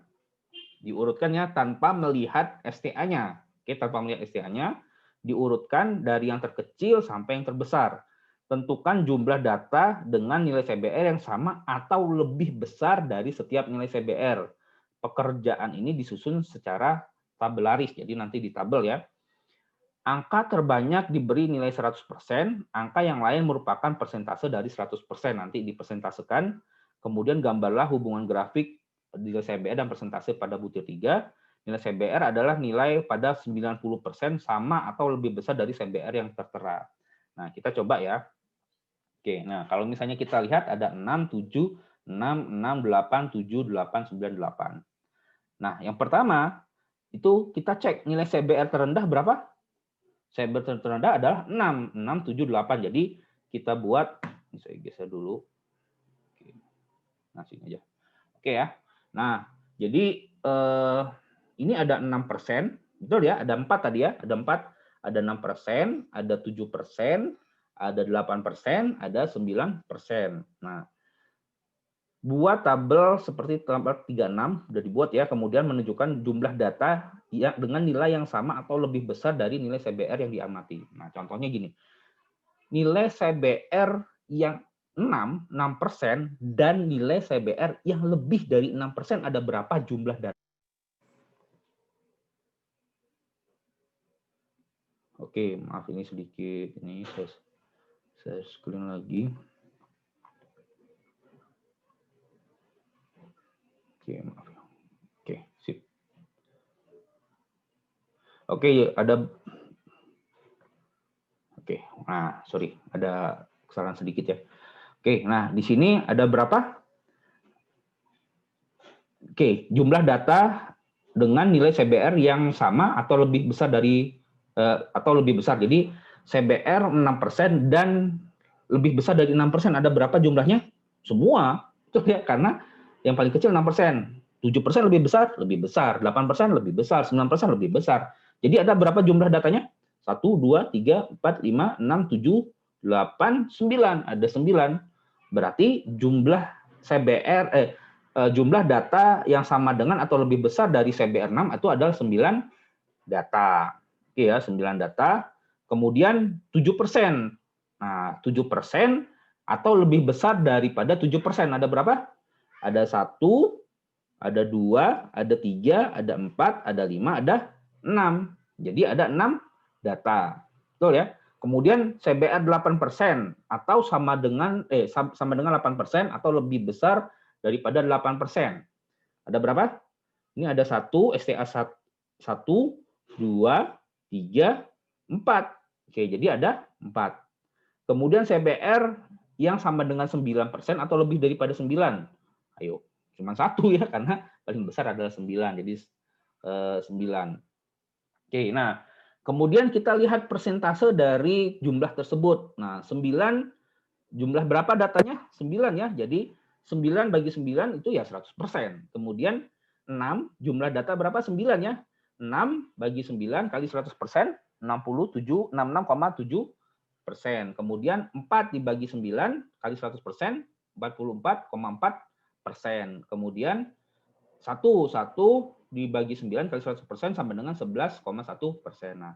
Diurutkannya tanpa melihat STA-nya. Oke, tanpa melihat STA-nya, diurutkan dari yang terkecil sampai yang terbesar. Tentukan jumlah data dengan nilai CBR yang sama atau lebih besar dari setiap nilai CBR. Pekerjaan ini disusun secara tabelaris, jadi nanti di tabel ya. Angka terbanyak diberi nilai 100%, angka yang lain merupakan persentase dari 100%. Nanti dipersentasekan, kemudian gambarlah hubungan grafik nilai CBR dan persentase pada butir 3. Nilai CBR adalah nilai pada 90% sama atau lebih besar dari CBR yang tertera. Nah, kita coba ya. Oke, nah kalau misalnya kita lihat ada 6, 7, 6, 6, 8, 7, 8, 9, 8. Nah, yang pertama itu kita cek nilai CBR terendah berapa? CBR terendah adalah 6, 7, 8. Jadi kita buat, ini saya geser dulu. Oke. Nah, sini aja. Oke ya. Nah, jadi ini ada 6%, betul ya? Ada 4 tadi ya, ada 4, ada 6%, ada 7%, ada 8%, ada 9%. Nah, buat tabel seperti tabel 36 sudah dibuat ya, kemudian menunjukkan jumlah data yang dengan nilai yang sama atau lebih besar dari nilai CBR yang diamati. Nah, contohnya gini. Nilai CBR yang 6% dan nilai CBR yang lebih dari 6% ada berapa jumlah data? Oke, maaf ini sedikit, ini saya screen lagi. Oke, maaf. Oke, sip. Oke, ada. Oke, nah sorry, ada kesalahan sedikit ya. Oke, nah di sini ada berapa? Oke, jumlah data dengan nilai CBR yang sama atau lebih besar dari atau lebih besar. Jadi CBR 6% dan lebih besar dari 6%. Ada berapa jumlahnya? Semua. Itu ya, karena yang paling kecil 6%. 7% lebih besar, 8% lebih besar, 9% lebih besar. Jadi ada berapa jumlah datanya? 1, 2, 3, 4, 5, 6, 7, 8, 9. Ada 9. Berarti jumlah CBR jumlah data yang sama dengan atau lebih besar dari CBR 6 itu adalah 9 data. Oke ya, 9 data. Kemudian 7%. Nah, 7% atau lebih besar daripada 7%. Ada berapa? Ada 1, ada 2, ada 3, ada 4, ada 5, ada 6. Jadi ada 6 data. Betul ya? Kemudian CBR 8% atau sama dengan 8% atau lebih besar daripada 8%. Ada berapa? Ini ada 1, STA 1, 2, 3, 4. Oke, jadi ada 4. Kemudian CBR yang sama dengan 9% atau lebih daripada 9. Ayo, cuma 1 ya, karena paling besar adalah 9. Jadi 9. Oke, nah kemudian kita lihat persentase dari jumlah tersebut. Nah, 9 jumlah berapa datanya? 9 ya. Jadi 9 bagi 9 itu ya 100%. Kemudian 6 jumlah data berapa? 9 ya. 6 bagi 9 kali 100%, 66,7%. Kemudian 4 dibagi 9 kali 100%, 44,4%. Kemudian 1 dibagi 9 kali 100% sama dengan 11,1%. Nah,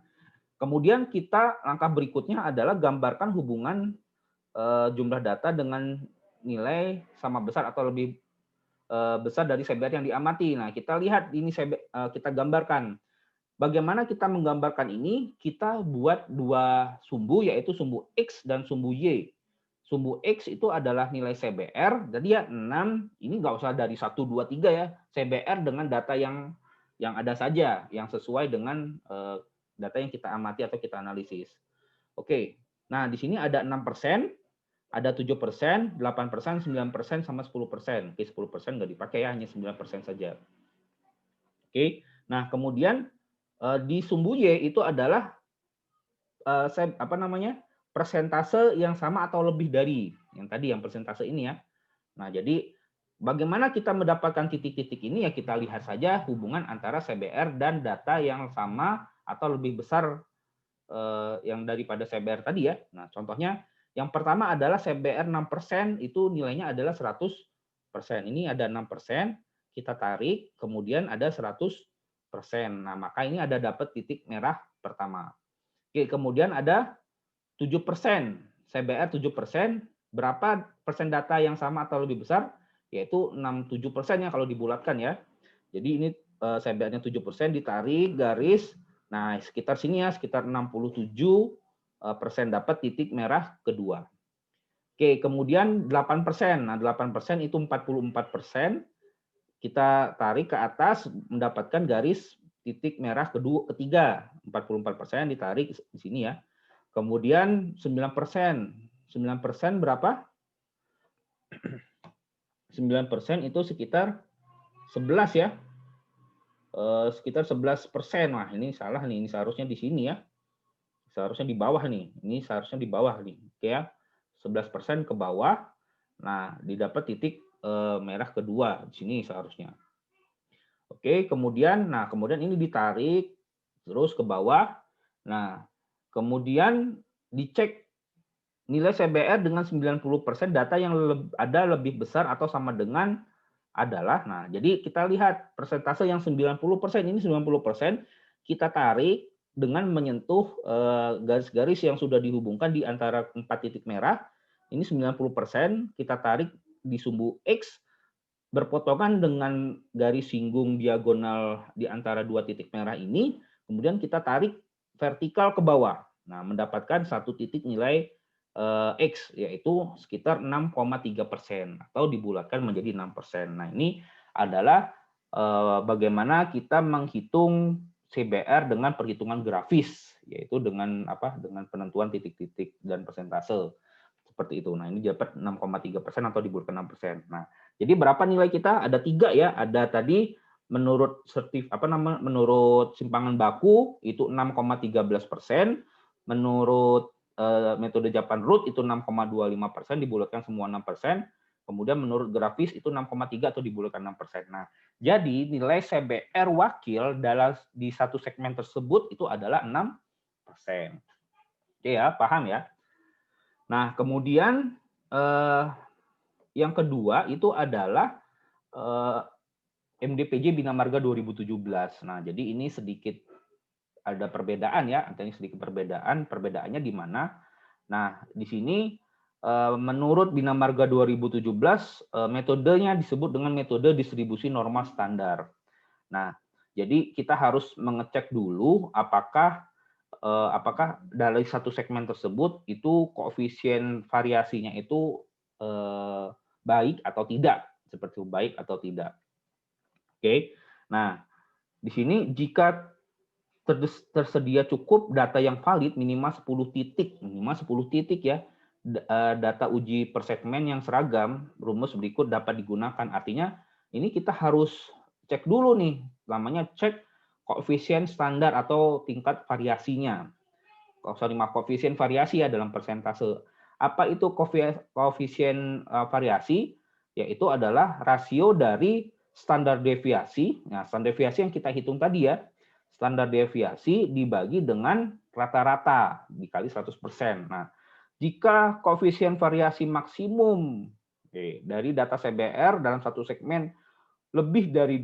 kemudian kita langkah berikutnya adalah gambarkan hubungan jumlah data dengan nilai sama besar atau lebih besar dari CBR yang diamati. Nah, kita lihat ini kita gambarkan. Bagaimana kita menggambarkan ini? Kita buat dua sumbu, yaitu sumbu X dan sumbu Y. Sumbu X itu adalah nilai CBR, jadi ya 6, ini nggak usah dari 1, 2, 3 ya. CBR dengan data yang ada saja, yang sesuai dengan data yang kita amati atau kita analisis. Oke, nah di sini ada 6%, ada 7%, 8%, 9%, sama 10%. Oke, 10% nggak dipakai ya, hanya 9% saja. Oke, nah kemudian di sumbu Y itu adalah persentase yang sama atau lebih dari yang tadi, yang persentase ini ya. Nah, jadi bagaimana kita mendapatkan titik-titik ini ya, kita lihat saja hubungan antara CBR dan data yang sama atau lebih besar yang daripada CBR tadi ya. Nah, contohnya yang pertama adalah CBR 6% itu nilainya adalah 100%. Ini ada 6%, kita tarik, kemudian ada 100%. Nah, maka ini ada dapat titik merah pertama. Oke, kemudian ada 7%. CBR 7%, berapa persen data yang sama atau lebih besar? Yaitu 67% ya kalau dibulatkan ya. Jadi ini CBR-nya 7%, ditarik garis. Nah, sekitar sini ya, sekitar 67% dapat titik merah kedua. Oke, kemudian 8%. Nah, 8% itu 44%. Kita tarik ke atas mendapatkan garis titik merah ketiga. 44% ditarik di sini ya. Kemudian 9%. 9% berapa? 9% itu sekitar 11 ya. sekitar 11%. Nah, ini salah nih, ini seharusnya di sini ya. Seharusnya di bawah nih. Ini seharusnya di bawah nih. Oke ya. 11% ke bawah. Nah, didapat titik merah kedua di sini seharusnya. Oke, kemudian ini ditarik terus ke bawah. Nah, kemudian dicek nilai CBR dengan 90% data yang ada lebih besar atau sama dengan adalah, nah jadi kita lihat persentase yang 90%, ini 90% kita tarik dengan menyentuh garis-garis yang sudah dihubungkan di antara 4 titik merah, ini 90% kita tarik di sumbu X berpotongan dengan garis singgung diagonal di antara 2 titik merah ini, kemudian kita tarik vertikal ke bawah. Nah, mendapatkan satu titik nilai X, yaitu sekitar 6,3% atau dibulatkan menjadi 6%. Nah, ini adalah bagaimana kita menghitung CBR dengan perhitungan grafis, yaitu dengan dengan penentuan titik-titik dan persentase seperti itu. Nah, ini dapat 6,3% atau dibulatkan 6%. Nah, jadi berapa nilai kita? Ada 3 ya. Ada tadi menurut menurut simpangan baku itu 6,13%, menurut metode Japan Root itu 6,25%, dibulatkan semua 6%. Kemudian menurut grafis itu 6,3 atau dibulatkan 6%. Nah, jadi nilai CBR wakil di satu segmen tersebut itu adalah 6%. Oke ya, paham ya? Nah, kemudian yang kedua itu adalah MDPJ Bina Marga 2017. Nah, jadi ini sedikit ada perbedaan ya, antara sedikit perbedaan. Perbedaannya di mana? Nah, di sini menurut Bina Marga 2017 metodenya disebut dengan metode distribusi norma standar. Nah, jadi kita harus mengecek dulu apakah dari satu segmen tersebut itu koefisien variasinya itu baik atau tidak, seperti itu, baik atau tidak. Oke. Nah, di sini jika tersedia cukup data yang valid minimal 10 titik ya, data uji per segmen yang seragam, rumus berikut dapat digunakan. Artinya ini kita harus cek dulu nih, namanya cek koefisien standar atau tingkat variasinya. Koefisien variasi ya dalam persentase. Apa itu koefisien variasi? Yaitu adalah rasio dari standar deviasi. Nah, standar deviasi yang kita hitung tadi ya, standar deviasi dibagi dengan rata-rata dikali 100%. Nah, jika koefisien variasi maksimum dari data CBR dalam satu segmen lebih dari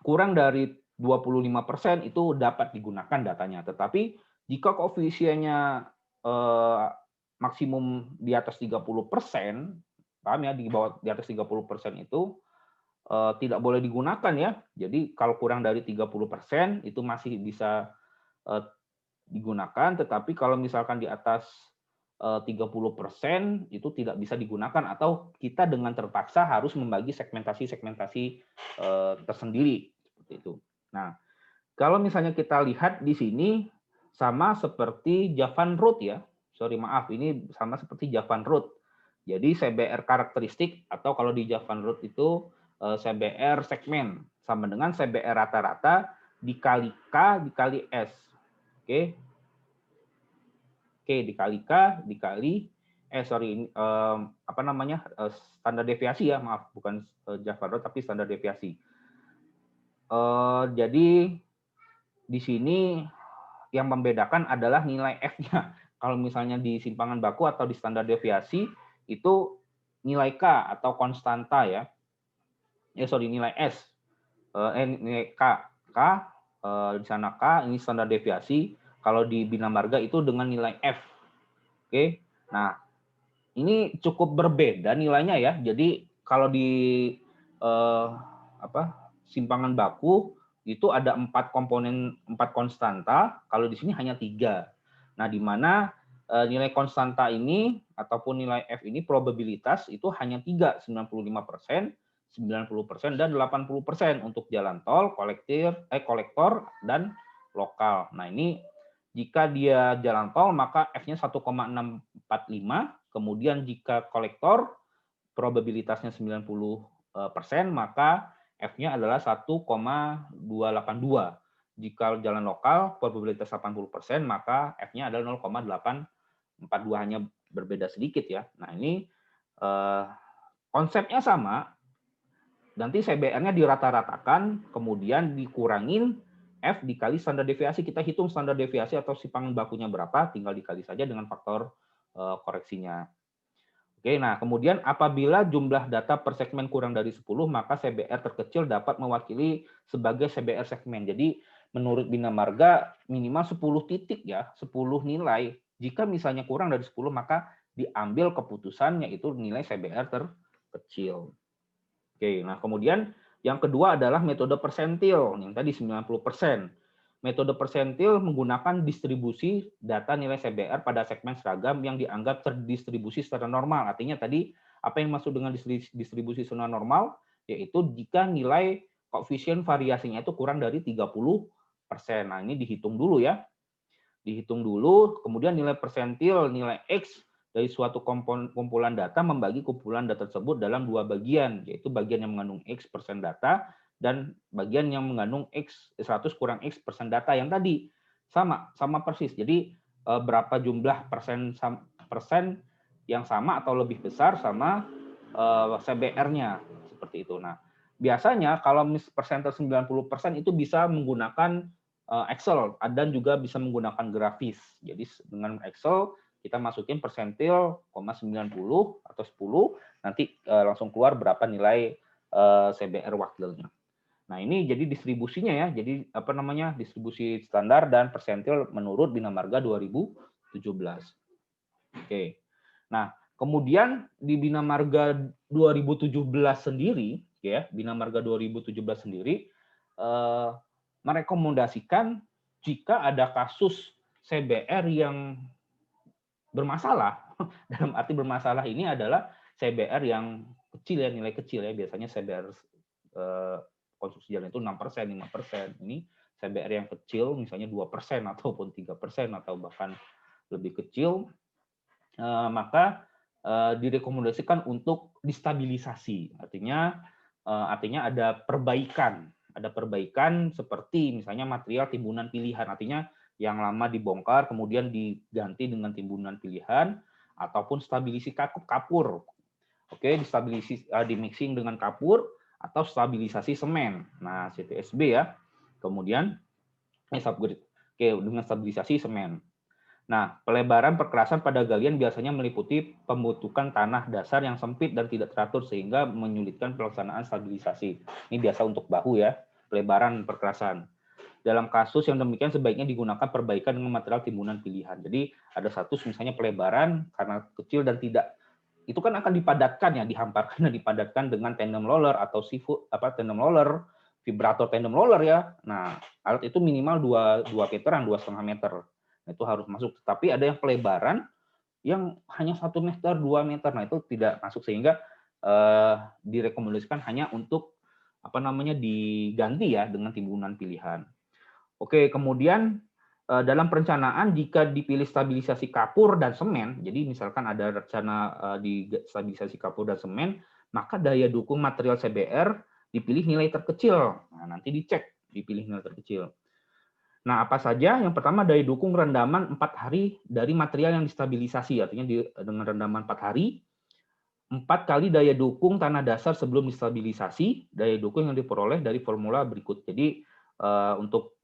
kurang dari 25% itu dapat digunakan datanya. Tetapi jika koefisiennya maksimum di atas 30%, paham ya, di atas 30% itu tidak boleh digunakan ya. Jadi kalau kurang dari 30% itu masih bisa digunakan, tetapi kalau misalkan di atas 30% itu tidak bisa digunakan atau kita dengan terpaksa harus membagi segmentasi-segmentasi tersendiri seperti itu. Nah, kalau misalnya kita lihat di sini sama seperti Javan Root ya. Sorry maaf, ini sama seperti Javan Root. Jadi CBR karakteristik atau kalau di Javan Root itu CBR segmen sama dengan CBR rata-rata dikali K dikali S. Oke. Oke, dikali K dikali standar deviasi ya, maaf, bukan Javan Root tapi standar deviasi. Jadi di sini yang membedakan adalah nilai F-nya. Kalau misalnya di simpangan baku atau di standar deviasi itu nilai K atau konstanta ya. Nilai S. Nilai K di sana K, ini standar deviasi. Kalau di Bina Marga itu dengan nilai F. Oke. Nah, ini cukup berbeda nilainya ya. Jadi kalau di simpangan baku itu ada 4 komponen, 4 konstanta, kalau di sini hanya 3. Nah, di mana nilai konstanta ini ataupun nilai F ini probabilitas itu hanya 3, 95%, 90% dan 80% untuk jalan tol, kolektor dan lokal. Nah, ini jika dia jalan tol maka F-nya 1,645, kemudian jika kolektor probabilitasnya 90%, maka F-nya adalah 1,282. Jika jalan lokal probabilitas 80%, maka F-nya adalah 0,842, hanya berbeda sedikit ya. Nah, ini konsepnya sama. Nanti CBR-nya dirata-ratakan, kemudian dikurangin F dikali standar deviasi. Kita hitung standar deviasi atau simpangan bakunya berapa, tinggal dikali saja dengan faktor koreksinya. Oke, nah kemudian apabila jumlah data per segmen kurang dari 10, maka CBR terkecil dapat mewakili sebagai CBR segmen. Jadi menurut Bina Marga minimal 10 titik ya, 10 nilai. Jika misalnya kurang dari 10, maka diambil keputusan yaitu nilai CBR terkecil. Oke, nah kemudian yang kedua adalah metode persentil, yang tadi 90%. Metode persentil menggunakan distribusi data nilai CBR pada segmen seragam yang dianggap terdistribusi secara normal. Artinya tadi apa yang masuk dengan distribusi secara normal, yaitu jika nilai koefisien variasinya itu kurang dari 30%. Nah, ini dihitung dulu ya. Dihitung dulu, kemudian nilai persentil, nilai X dari suatu kumpulan data membagi kumpulan data tersebut dalam dua bagian, yaitu bagian yang mengandung X persen data dan bagian yang mengandung X 100 kurang X persen data yang tadi sama persis. Jadi berapa jumlah persen yang sama atau lebih besar sama CBR-nya seperti itu. Nah, biasanya kalau persentil 90% itu bisa menggunakan Excel dan juga bisa menggunakan grafis. Jadi dengan Excel kita masukin persentil, 90 atau 10, nanti langsung keluar berapa nilai CBR wakilnya. Nah, ini jadi distribusinya ya. Jadi apa namanya? Distribusi standar dan persentil menurut Bina Marga 2017. Oke. Nah, kemudian di Bina Marga 2017 sendiri ya, Bina Marga 2017 sendiri merekomendasikan jika ada kasus CBR yang bermasalah, dalam arti bermasalah ini adalah CBR yang kecil ya, nilai kecil ya, biasanya CBR konstruksi jalan itu 6%, 5%. Ini CBR yang kecil, misalnya 2% ataupun 3% atau bahkan lebih kecil, maka direkomendasikan untuk distabilisasi. Artinya ada perbaikan seperti misalnya material timbunan pilihan, artinya yang lama dibongkar kemudian diganti dengan timbunan pilihan, ataupun stabilisasi kapur. Oke, di mixing dengan kapur atau stabilisasi semen. Nah, CTSB ya. Kemudian subgrade. Oke, dengan stabilisasi semen. Nah, pelebaran perkerasan pada galian biasanya meliputi pembentukan tanah dasar yang sempit dan tidak teratur sehingga menyulitkan pelaksanaan stabilisasi. Ini biasa untuk bahu ya, pelebaran perkerasan. Dalam kasus yang demikian sebaiknya digunakan perbaikan dengan material timbunan pilihan. Jadi ada satu misalnya pelebaran karena kecil dan tidak, itu kan akan dipadatkan ya, dihamparkan dan dipadatkan dengan tandem roller atau tandem roller, vibrator tandem roller ya. Nah, alat itu minimal 2 meteran, 2,5 meter. Nah, itu harus masuk. Tapi ada yang pelebaran yang hanya 1 meter, 2 meter. Nah, itu tidak masuk sehingga direkomendasikan hanya untuk diganti ya dengan timbunan pilihan. Oke, kemudian dalam perencanaan jika dipilih stabilisasi kapur dan semen, jadi misalkan ada rencana di stabilisasi kapur dan semen, maka daya dukung material CBR dipilih nilai terkecil. Nah, nanti dicek dipilih nilai terkecil. Nah, apa saja? Yang pertama daya dukung rendaman 4 hari dari material yang distabilisasi, artinya dengan rendaman 4 hari, 4 kali daya dukung tanah dasar sebelum distabilisasi, daya dukung yang diperoleh dari formula berikut. Jadi untuk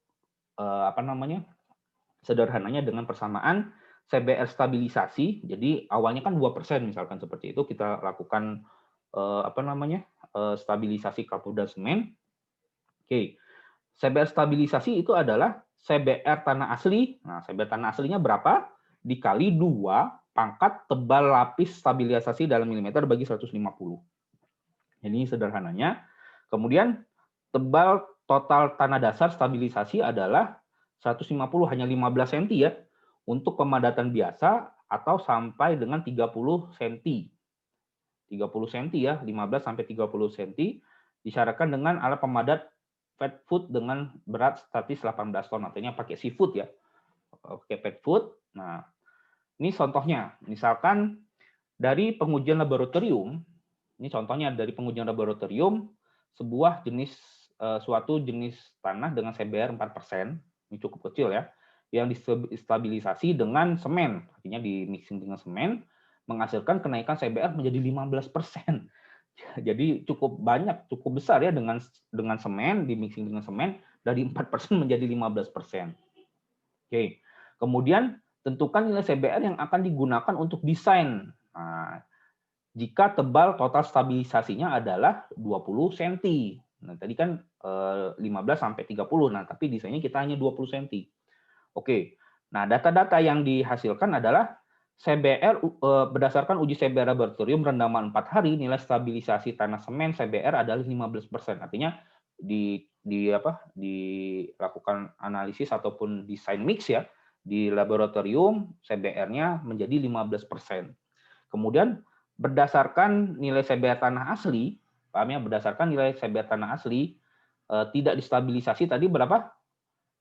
sederhananya dengan persamaan CBR stabilisasi, jadi awalnya kan 2% misalkan seperti itu, kita lakukan stabilisasi kapur dan semen. Oke. CBR stabilisasi itu adalah CBR tanah asli. Nah, CBR tanah aslinya berapa? Dikali 2 pangkat tebal lapis stabilisasi dalam milimeter bagi 150. Ini sederhananya. Kemudian tebal total tanah dasar stabilisasi adalah 150, hanya 15 cm ya, untuk pemadatan biasa atau sampai dengan 30 cm. 30 cm ya, 15 sampai 30 cm, disyaratkan dengan alat pemadat pet foot dengan berat statis 18 ton, artinya pakai seafood ya. Pakai pet foot. Nah, ini contohnya. Misalkan dari pengujian laboratorium, ini contohnya dari pengujian laboratorium, sebuah jenis suatu jenis tanah dengan CBR 4%, ini cukup kecil ya, yang distabilisasi dengan semen, artinya di mixing dengan semen, menghasilkan kenaikan CBR menjadi 15%. Jadi cukup banyak, cukup besar ya dengan semen, di mixing dengan semen, dari 4% menjadi 15%. Oke. Kemudian tentukan nilai CBR yang akan digunakan untuk desain. Nah, jika tebal total stabilisasinya adalah 20 cm. Nah, tadi kan 15 sampai 30. Nah, tapi desainnya kita hanya 20 cm. Oke. Nah, data-data yang dihasilkan adalah CBR berdasarkan uji CBR laboratorium rendaman 4 hari, nilai stabilisasi tanah semen CBR adalah 15%. Artinya dilakukan analisis ataupun desain mix ya di laboratorium, CBR-nya menjadi 15%. Kemudian berdasarkan nilai CBR tanah asli, paham ya, berdasarkan nilai CBR tanah asli tidak distabilisasi tadi berapa?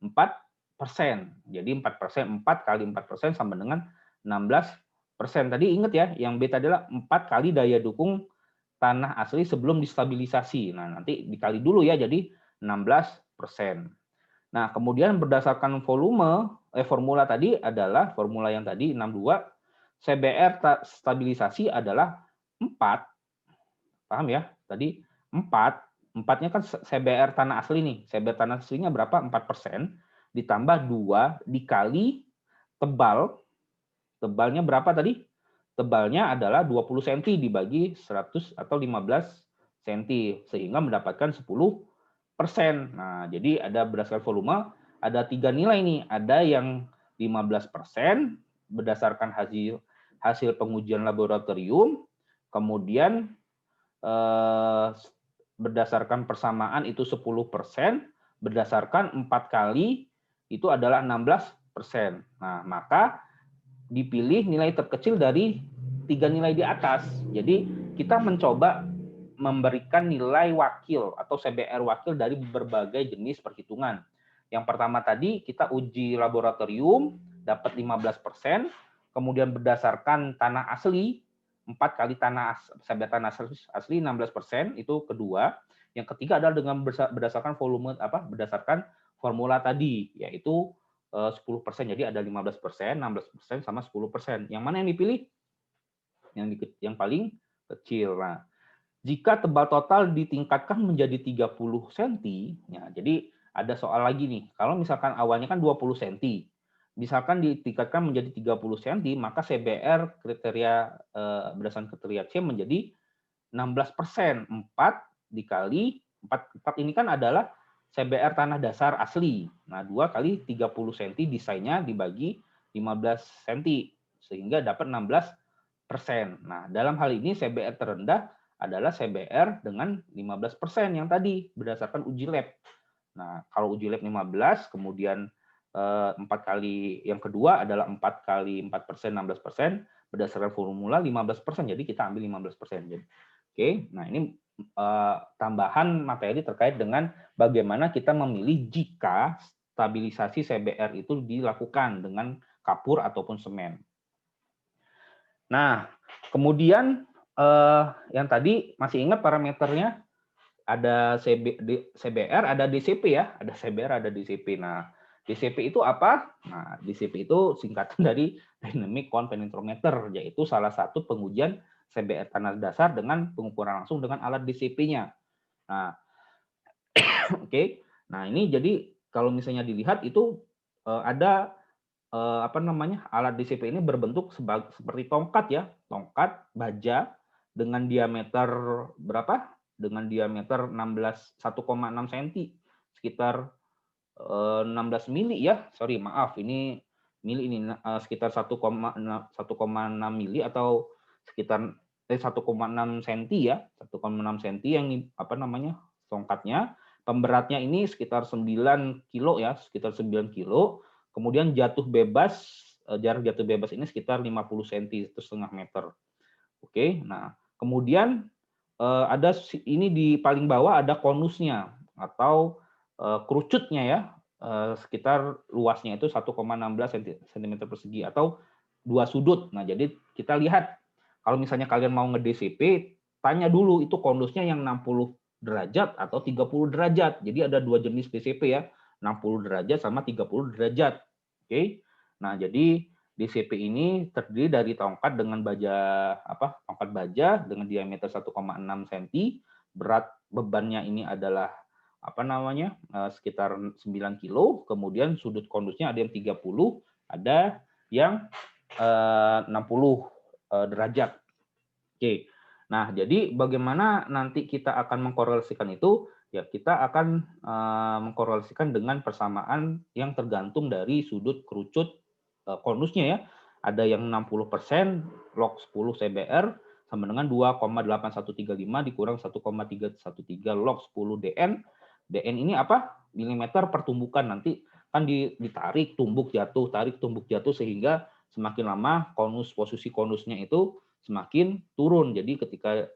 4%. Jadi 4%, 4 kali 4% sama dengan 16%. Tadi ingat ya, yang B tadi adalah 4 kali daya dukung tanah asli sebelum distabilisasi. Nah, nanti dikali dulu ya, jadi 16%. Nah, kemudian berdasarkan formula tadi adalah formula yang tadi 62, CBR stabilisasi adalah 4. Paham ya? Tadi 4. 4-nya kan CBR tanah asli nih. CBR tanah aslinya berapa? 4%. Ditambah 2 dikali tebal. Tebalnya berapa tadi? Tebalnya adalah 20 cm dibagi 100 atau 15 cm. Sehingga mendapatkan 10%. Nah, jadi ada berdasarkan volume, ada 3 nilai nih. Ada yang 15% berdasarkan hasil pengujian laboratorium, kemudian berdasarkan persamaan itu 10%, berdasarkan 4 kali itu adalah 16%. Nah, maka dipilih nilai terkecil dari 3 nilai di atas. Jadi kita mencoba memberikan nilai wakil atau CBR wakil dari berbagai jenis perhitungan. Yang pertama tadi kita uji laboratorium dapat 15%, kemudian berdasarkan tanah asli 4 kali CBR tanah asli 16%, itu kedua. Yang ketiga adalah dengan berdasarkan volume berdasarkan formula tadi, yaitu 10%. Jadi ada 15%, 16% sama 10%. Yang mana yang dipilih? Yang paling kecil. Nah, jika tebal total ditingkatkan menjadi 30 cm, ya, jadi ada soal lagi nih. Kalau misalkan awalnya kan 20 cm, misalkan ditingkatkan menjadi 30 cm, maka CBR berdasarkan kriteria C menjadi 16%. 4 dikali 4 ini kan adalah CBR tanah dasar asli. Nah, 2 kali 30 cm desainnya dibagi 15 cm sehingga dapat 16%. Nah, dalam hal ini CBR terendah adalah CBR dengan 15% yang tadi berdasarkan uji lab. Nah, kalau uji lab 15, kemudian 4 kali yang kedua adalah 4 kali 4%, 16%, berdasarkan formula 15%, jadi kita ambil 15%. Jadi, oke, nah ini tambahan materi terkait dengan bagaimana kita memilih jika stabilisasi CBR itu dilakukan dengan kapur ataupun semen. Nah, kemudian yang tadi masih ingat parameternya, ada CBR, ada DCP ya, ada CBR, ada DCP. Nah, DCP itu apa? Nah, DCP itu singkatan dari Dynamic Confidential, yaitu salah satu pengujian CBR tanah dasar dengan pengukuran langsung dengan alat DCP-nya. Nah, oke. Nah, ini jadi kalau misalnya dilihat itu ada alat DCP ini berbentuk seperti tongkat ya, tongkat baja dengan diameter berapa? Dengan diameter 1,6 cm, sekitar 16 mili ya. Sorry, maaf, ini mili ini sekitar 1,6 mili atau sekitar 1,6 cm ya, 1,6 cm yang tongkatnya. Pemberatnya ini sekitar 9 kilo ya, sekitar 9 kilo. Kemudian jarak jatuh bebas ini sekitar 50 cm, itu setengah meter. Oke, nah kemudian ada ini di paling bawah ada konusnya atau kerucutnya ya, sekitar luasnya itu 1,16 cm persegi atau 2 sudut. Nah, jadi kita lihat kalau misalnya kalian mau nge-DCP, tanya dulu itu konusnya yang 60 derajat atau 30 derajat. Jadi ada dua jenis DCP ya, 60 derajat sama 30 derajat. Oke. Nah, jadi DCP ini terdiri dari tongkat dengan tongkat baja dengan diameter 1,6 cm, berat bebannya ini adalah sekitar 9 kilo, kemudian sudut konusnya ada yang 30, ada yang 60 derajat. Oke. Nah, jadi bagaimana nanti kita akan mengkorelasikan itu? Ya, kita akan mengkorelasikan dengan persamaan yang tergantung dari sudut kerucut konusnya ya. Ada yang 60% log 10 CBR sama dengan 2,8135 dikurang 1,313 log 10 DN. DN ini apa? Milimeter per tumbukan. Nanti kan ditarik, tumbuk, jatuh, tarik, tumbuk, jatuh, sehingga semakin lama posisi konusnya itu semakin turun. Jadi ketika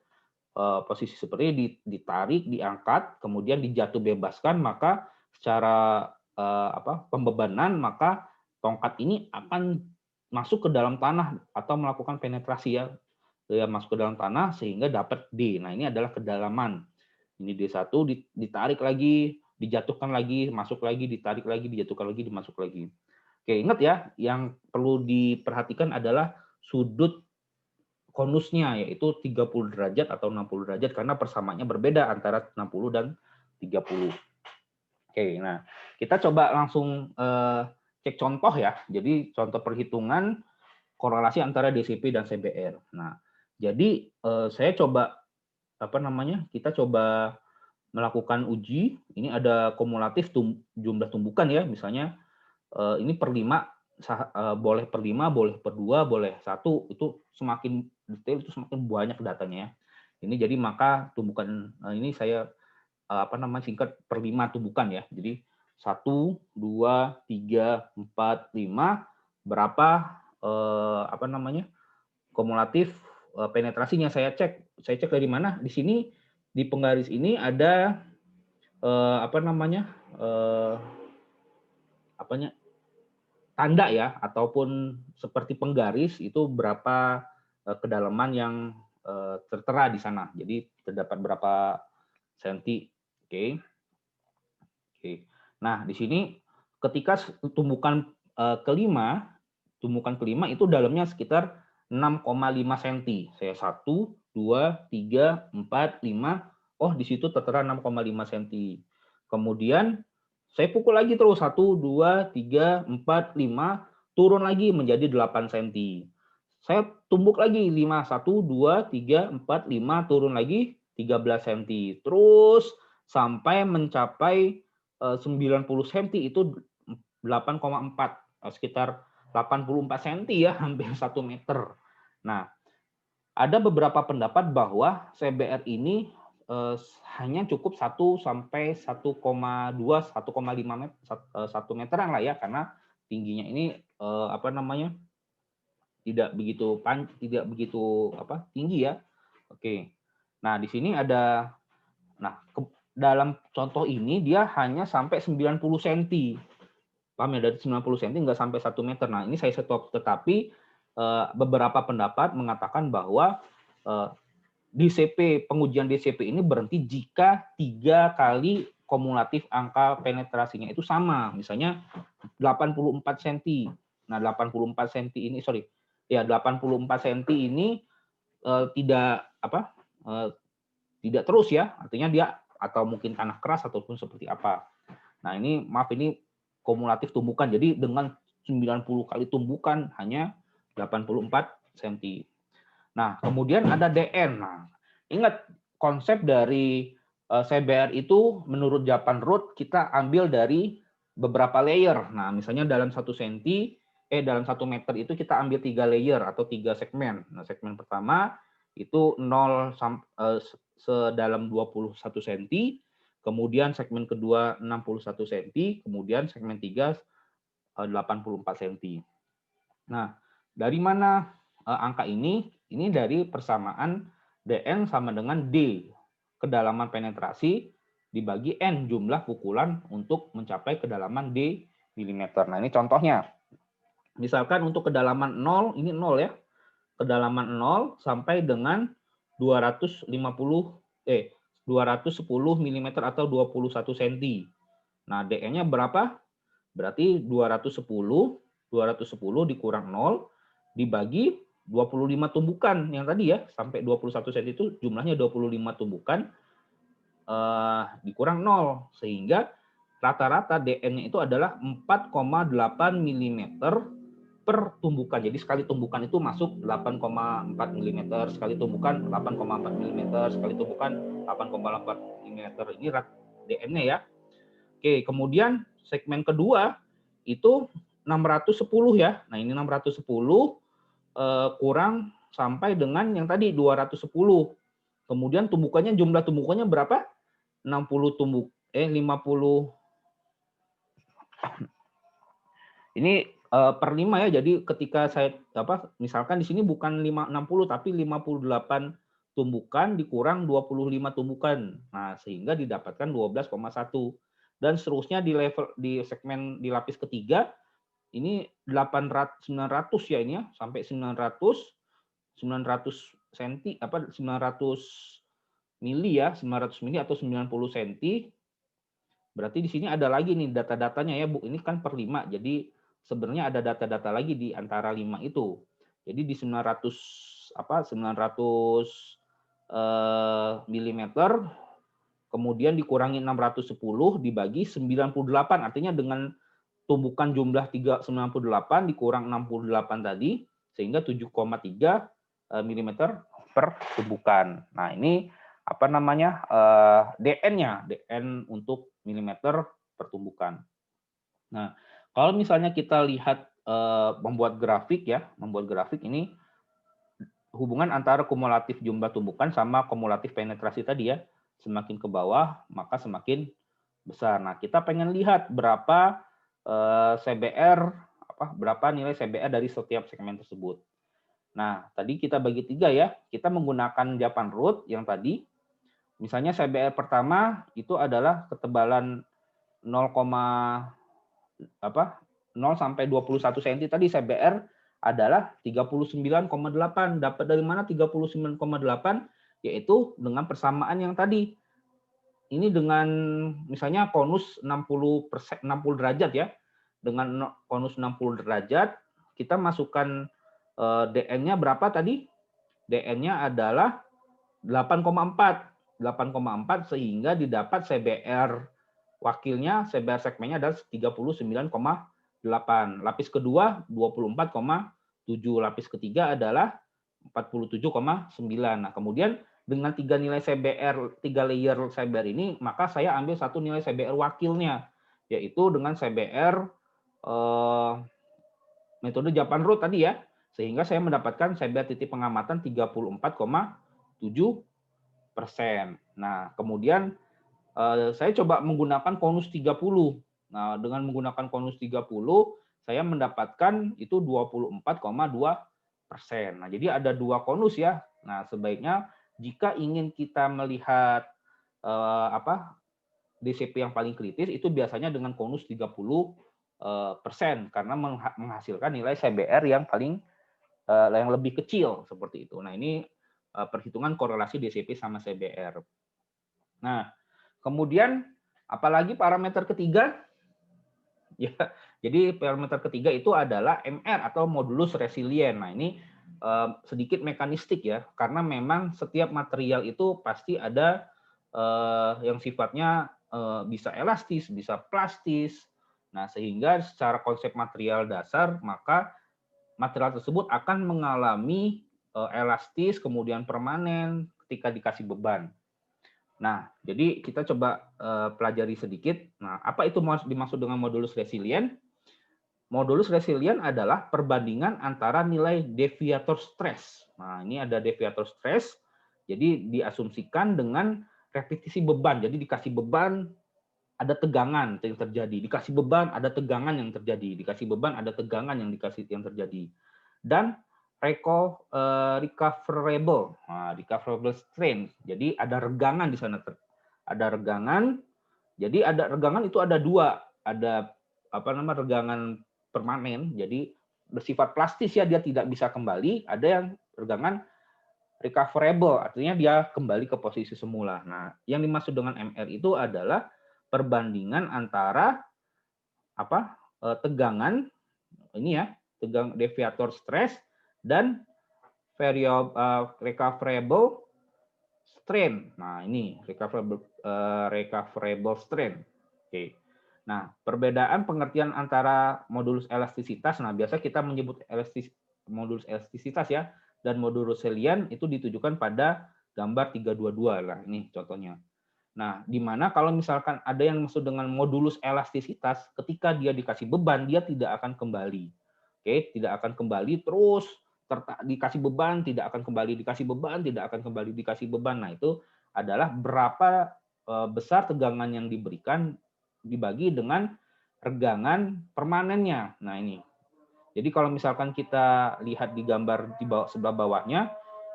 posisi seperti ini ditarik, diangkat, kemudian dijatuh bebaskan, maka secara pembebanan, maka tongkat ini akan masuk ke dalam tanah atau melakukan penetrasi ya, masuk ke dalam tanah sehingga dapat D. Nah, ini adalah kedalaman. Ini D1 ditarik lagi, dijatuhkan lagi, masuk lagi, ditarik lagi, dijatuhkan lagi, dimasuk lagi. Oke, ingat ya, yang perlu diperhatikan adalah sudut konusnya, yaitu 30 derajat atau 60 derajat, karena persamaannya berbeda antara 60 dan 30. Oke, nah kita coba langsung cek contoh ya. Jadi contoh perhitungan korelasi antara DCP dan CBR. Nah, jadi saya coba kita coba melakukan uji. Ini ada kumulatif jumlah tumbukan ya, misalnya ini per 5, boleh per 5, boleh per 2, boleh 1, itu semakin detail itu semakin banyak datanya ya. Ini jadi maka tumbukan ini saya singkat per 5 tumbukan ya. Jadi 1, 2, 3, 4, 5 berapa kumulatif penetrasinya saya cek. Saya cek dari mana? Di sini di penggaris ini ada tanda ya, ataupun seperti penggaris itu berapa kedalaman yang tertera di sana. Jadi terdapat berapa senti. Oke. Nah, di sini ketika tumbukan kelima itu dalamnya sekitar 6,5 cm. Saya 1, 2, 3, 4, 5. Oh, di situ tertera 6,5 cm. Kemudian saya pukul lagi terus 1, 2, 3, 4, 5, turun lagi menjadi 8 cm. Saya tumbuk lagi 5, 1, 2, 3, 4, 5, turun lagi 13 cm. Terus sampai mencapai 90 cm itu 8,4, sekitar 84 cm ya, hampir 1 meter. Nah, ada beberapa pendapat bahwa CBR ini hanya cukup 1 sampai 1,2, 1,5 meter, 1 meteran lah ya, karena tingginya ini tidak begitu tinggi ya. Oke. Nah, di sini ada dalam contoh ini dia hanya sampai 90 cm. Paham ya, dari 90 cm nggak sampai 1 meter. Nah, ini saya stop, tetapi beberapa pendapat mengatakan bahwa pengujian DCP ini berhenti jika 3 kali kumulatif angka penetrasinya itu sama. Misalnya 84 cm. Nah, 84 cm ini 84 cm ini tidak terus ya. Artinya dia atau mungkin tanah keras ataupun seperti apa. Nah, ini kumulatif tumbukan. Jadi dengan 90 kali tumbukan hanya 84 cm. Nah, kemudian ada DN. Nah, ingat konsep dari CBR itu menurut Japan Root kita ambil dari beberapa layer. Nah, misalnya dalam 1 meter itu kita ambil 3 layer atau 3 segmen. Nah, segmen pertama itu 0 sedalam 21 cm, kemudian segmen kedua 61 cm, kemudian segmen 3 84 cm. Nah, dari mana angka ini? Ini dari persamaan DN sama dengan D, kedalaman penetrasi, dibagi N, jumlah pukulan untuk mencapai kedalaman D milimeter. Nah, ini contohnya. Misalkan untuk kedalaman 0, ini 0 ya. Kedalaman 0 sampai dengan 250 210 mm atau 21 cm. Nah, DN-nya berapa? Berarti 210 dikurang 0 dibagi 25 tumbukan yang tadi ya, sampai 21 cm itu jumlahnya 25 tumbukan dikurang 0, sehingga rata-rata DN-nya itu adalah 4,8 mm per tumbukan. Jadi sekali tumbukan itu masuk 8,4 mm, sekali tumbukan 8,4 mm, sekali tumbukan 8,8 mm. Ini DN-nya ya. Oke, kemudian segmen kedua itu 610 ya. Nah, ini 610 kurang sampai dengan yang tadi 210. Kemudian tumbukannya, jumlah tumbukannya berapa? 50. Ini per 5 ya. Jadi ketika saya misalkan di sini bukan 60 tapi 58 tumbukan dikurang 25 tumbukan. Nah, sehingga didapatkan 12,1. Dan seterusnya di segmen di lapis ketiga ini 900 ya ini ya, sampai 900 cm 900 mili ya, 900 mili atau 90 cm. Berarti di sini ada lagi nih data-datanya ya, Bu. Ini kan per 5. Jadi sebenarnya ada data-data lagi di antara 5 itu. Jadi di 900 mm, kemudian dikurangi 610 dibagi 98, artinya dengan tumbukan jumlah 98 dikurang 68 tadi, sehingga 7,3 mm per tumbukan. Nah, ini DN-nya, DN untuk milimeter per tumbukan. Nah, kalau misalnya kita lihat membuat grafik ini hubungan antara kumulatif jumlah tumbukan sama kumulatif penetrasi tadi ya, semakin ke bawah maka semakin besar. Nah, kita pengen lihat berapa berapa nilai CBR dari setiap segmen tersebut. Nah, tadi kita bagi 3 ya. Kita menggunakan Japan Root yang tadi. Misalnya CBR pertama itu adalah ketebalan 0 sampai 21 cm. Tadi CBR adalah 39,8. Dapat dari mana 39,8? Yaitu dengan persamaan yang tadi. Ini dengan misalnya konus 60 derajat ya. Dengan konus 60 derajat, kita masukkan DN-nya berapa tadi? DN-nya adalah 8,4 sehingga didapat CBR wakilnya, CBR segmennya adalah 39,8. Lapis kedua 24,7. Lapis ketiga adalah 47,9. Nah, kemudian dengan 3 nilai CBR, 3 layer CBR ini, maka saya ambil satu nilai CBR wakilnya, yaitu dengan CBR metode Japan Root tadi ya, sehingga saya mendapatkan CBR titik pengamatan 34,7%. Nah, kemudian saya coba menggunakan konus 30. Nah, dengan menggunakan konus 30, saya mendapatkan itu 24,2%. Nah, jadi ada 2 konus ya. Nah, sebaiknya jika ingin kita melihat DCP yang paling kritis, itu biasanya dengan konus 30%, karena menghasilkan nilai CBR yang yang lebih kecil seperti itu. Nah, ini perhitungan korelasi DCP sama CBR. Nah, kemudian apalagi parameter ketiga? Ya, jadi parameter ketiga itu adalah MR atau modulus resilient. Nah, ini sedikit mekanistik ya, karena memang setiap material itu pasti ada yang sifatnya bisa elastis, bisa plastis. Nah, sehingga secara konsep material dasar, maka material tersebut akan mengalami elastis, kemudian permanen ketika dikasih beban. Nah, jadi kita coba pelajari sedikit. Nah, apa itu dimaksud dengan modulus resilient? Modulus resilient adalah perbandingan antara nilai deviator stres. Nah, ini ada deviator stres, jadi diasumsikan dengan repetisi beban. Jadi dikasih beban, ada tegangan yang terjadi. Dikasih beban, ada tegangan yang terjadi. Dikasih beban, ada tegangan yang terjadi. Dan recoverable, recoverable strain. Jadi ada regangan di sana. Ada regangan. Jadi ada regangan itu ada 2. Ada regangan permanen. Jadi bersifat plastis ya, dia tidak bisa kembali. Ada yang regangan recoverable, artinya dia kembali ke posisi semula. Nah, yang dimaksud dengan MR itu adalah perbandingan antara tegangan ini ya, tegang deviator stress dan recoverable strain. Nah, ini recoverable strain. Oke. Nah, perbedaan pengertian antara modulus elastisitas, nah biasa kita menyebut modulus elastisitas ya, dan modulus Sellian itu ditujukan pada gambar 322 lah, ini contohnya. Nah, di mana kalau misalkan ada yang maksud dengan modulus elastisitas, ketika dia dikasih beban, dia tidak akan kembali. Oke, tidak akan kembali terus dikasih beban, tidak akan kembali dikasih beban, tidak akan kembali dikasih beban. Nah, itu adalah berapa besar tegangan yang diberikan dibagi dengan regangan permanennya. Nah, ini. Jadi kalau misalkan kita lihat di gambar di bawah, sebelah bawahnya,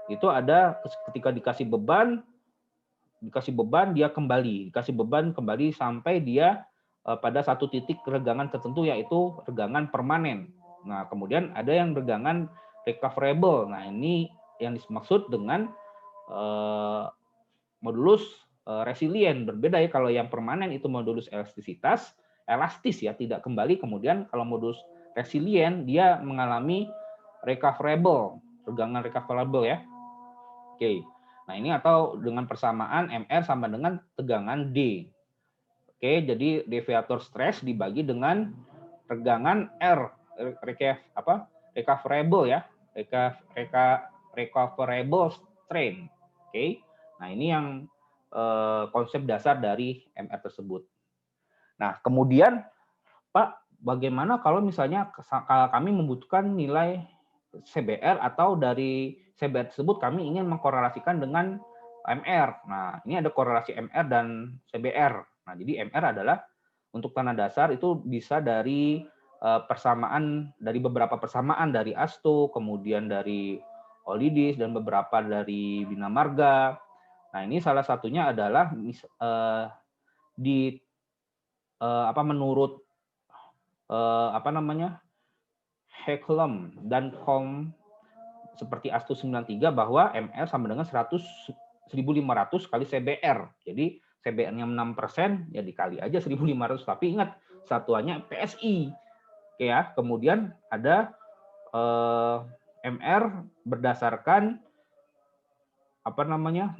itu ada ketika dikasih beban dia kembali, dikasih beban kembali sampai dia pada satu titik regangan tertentu, yaitu regangan permanen. Nah, kemudian ada yang regangan recoverable. Nah, ini yang dimaksud dengan modulus resilient. Berbeda ya, kalau yang permanen itu modulus elastisitas, elastis ya, tidak kembali. Kemudian kalau modulus resilient, dia mengalami recoverable, regangan recoverable ya. Oke. Nah, ini atau dengan persamaan MR sama dengan tegangan D. Oke, jadi deviator stress dibagi dengan regangan R, recoverable ya, recoverable strain. Oke. Nah, ini yang konsep dasar dari MR tersebut. Nah, kemudian Pak, bagaimana kalau misalnya kami membutuhkan nilai CBR atau dari CBR tersebut kami ingin mengkorelasikan dengan MR. Nah, ini ada korelasi MR dan CBR. Nah, jadi MR adalah untuk tanah dasar itu bisa dari beberapa persamaan dari ASTO, kemudian dari Olidis dan beberapa dari Bina Marga. Nah, ini salah satunya adalah menurut Heklum dan Kom seperti ASTO 93 bahwa MR sama dengan 1.500 kali CBR. Jadi CBR-nya 6%, ya dikali aja 1.500. Tapi ingat, satuannya PSI. Oke ya. Kemudian ada MR berdasarkan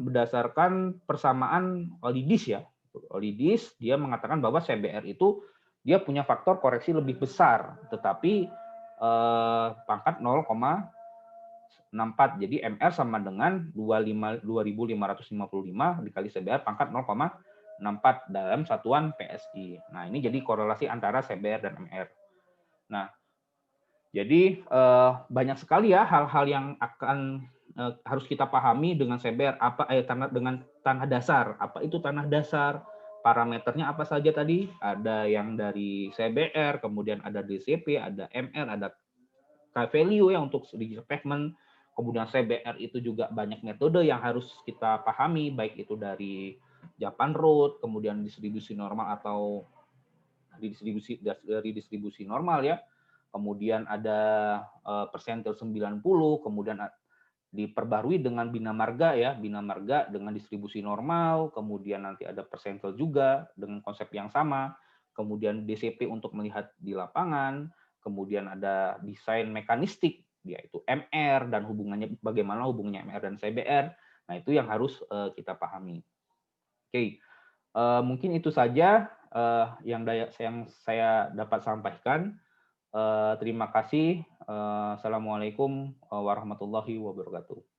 berdasarkan persamaan Olidis ya. Olidis dia mengatakan bahwa CBR itu dia punya faktor koreksi lebih besar, tetapi pangkat 0,64. Jadi MR sama dengan 2.555 dikali CBR pangkat 0,64 dalam satuan PSI. Nah, ini jadi korelasi antara CBR dan MR. Nah, jadi banyak sekali ya hal-hal yang akan harus kita pahami dengan CBR, dengan tanah dasar. Apa itu tanah dasar? Parameternya apa saja tadi? Ada yang dari CBR, kemudian ada DCP, ada MR, ada K-value yang untuk rigid pavement. Kemudian CBR itu juga banyak metode yang harus kita pahami, baik itu dari Japan Road, kemudian distribusi normal atau dari distribusi normal ya. Kemudian ada persentil 90, kemudian diperbarui dengan Bina Marga ya, Bina Marga dengan distribusi normal, kemudian nanti ada persentil juga dengan konsep yang sama, kemudian DCP untuk melihat di lapangan, kemudian ada desain mekanistik yaitu MR dan bagaimana hubungannya MR dan CBR. Nah, itu yang harus kita pahami. Oke. Mungkin itu saja yang saya dapat sampaikan. Terima kasih. Assalamualaikum warahmatullahi wabarakatuh.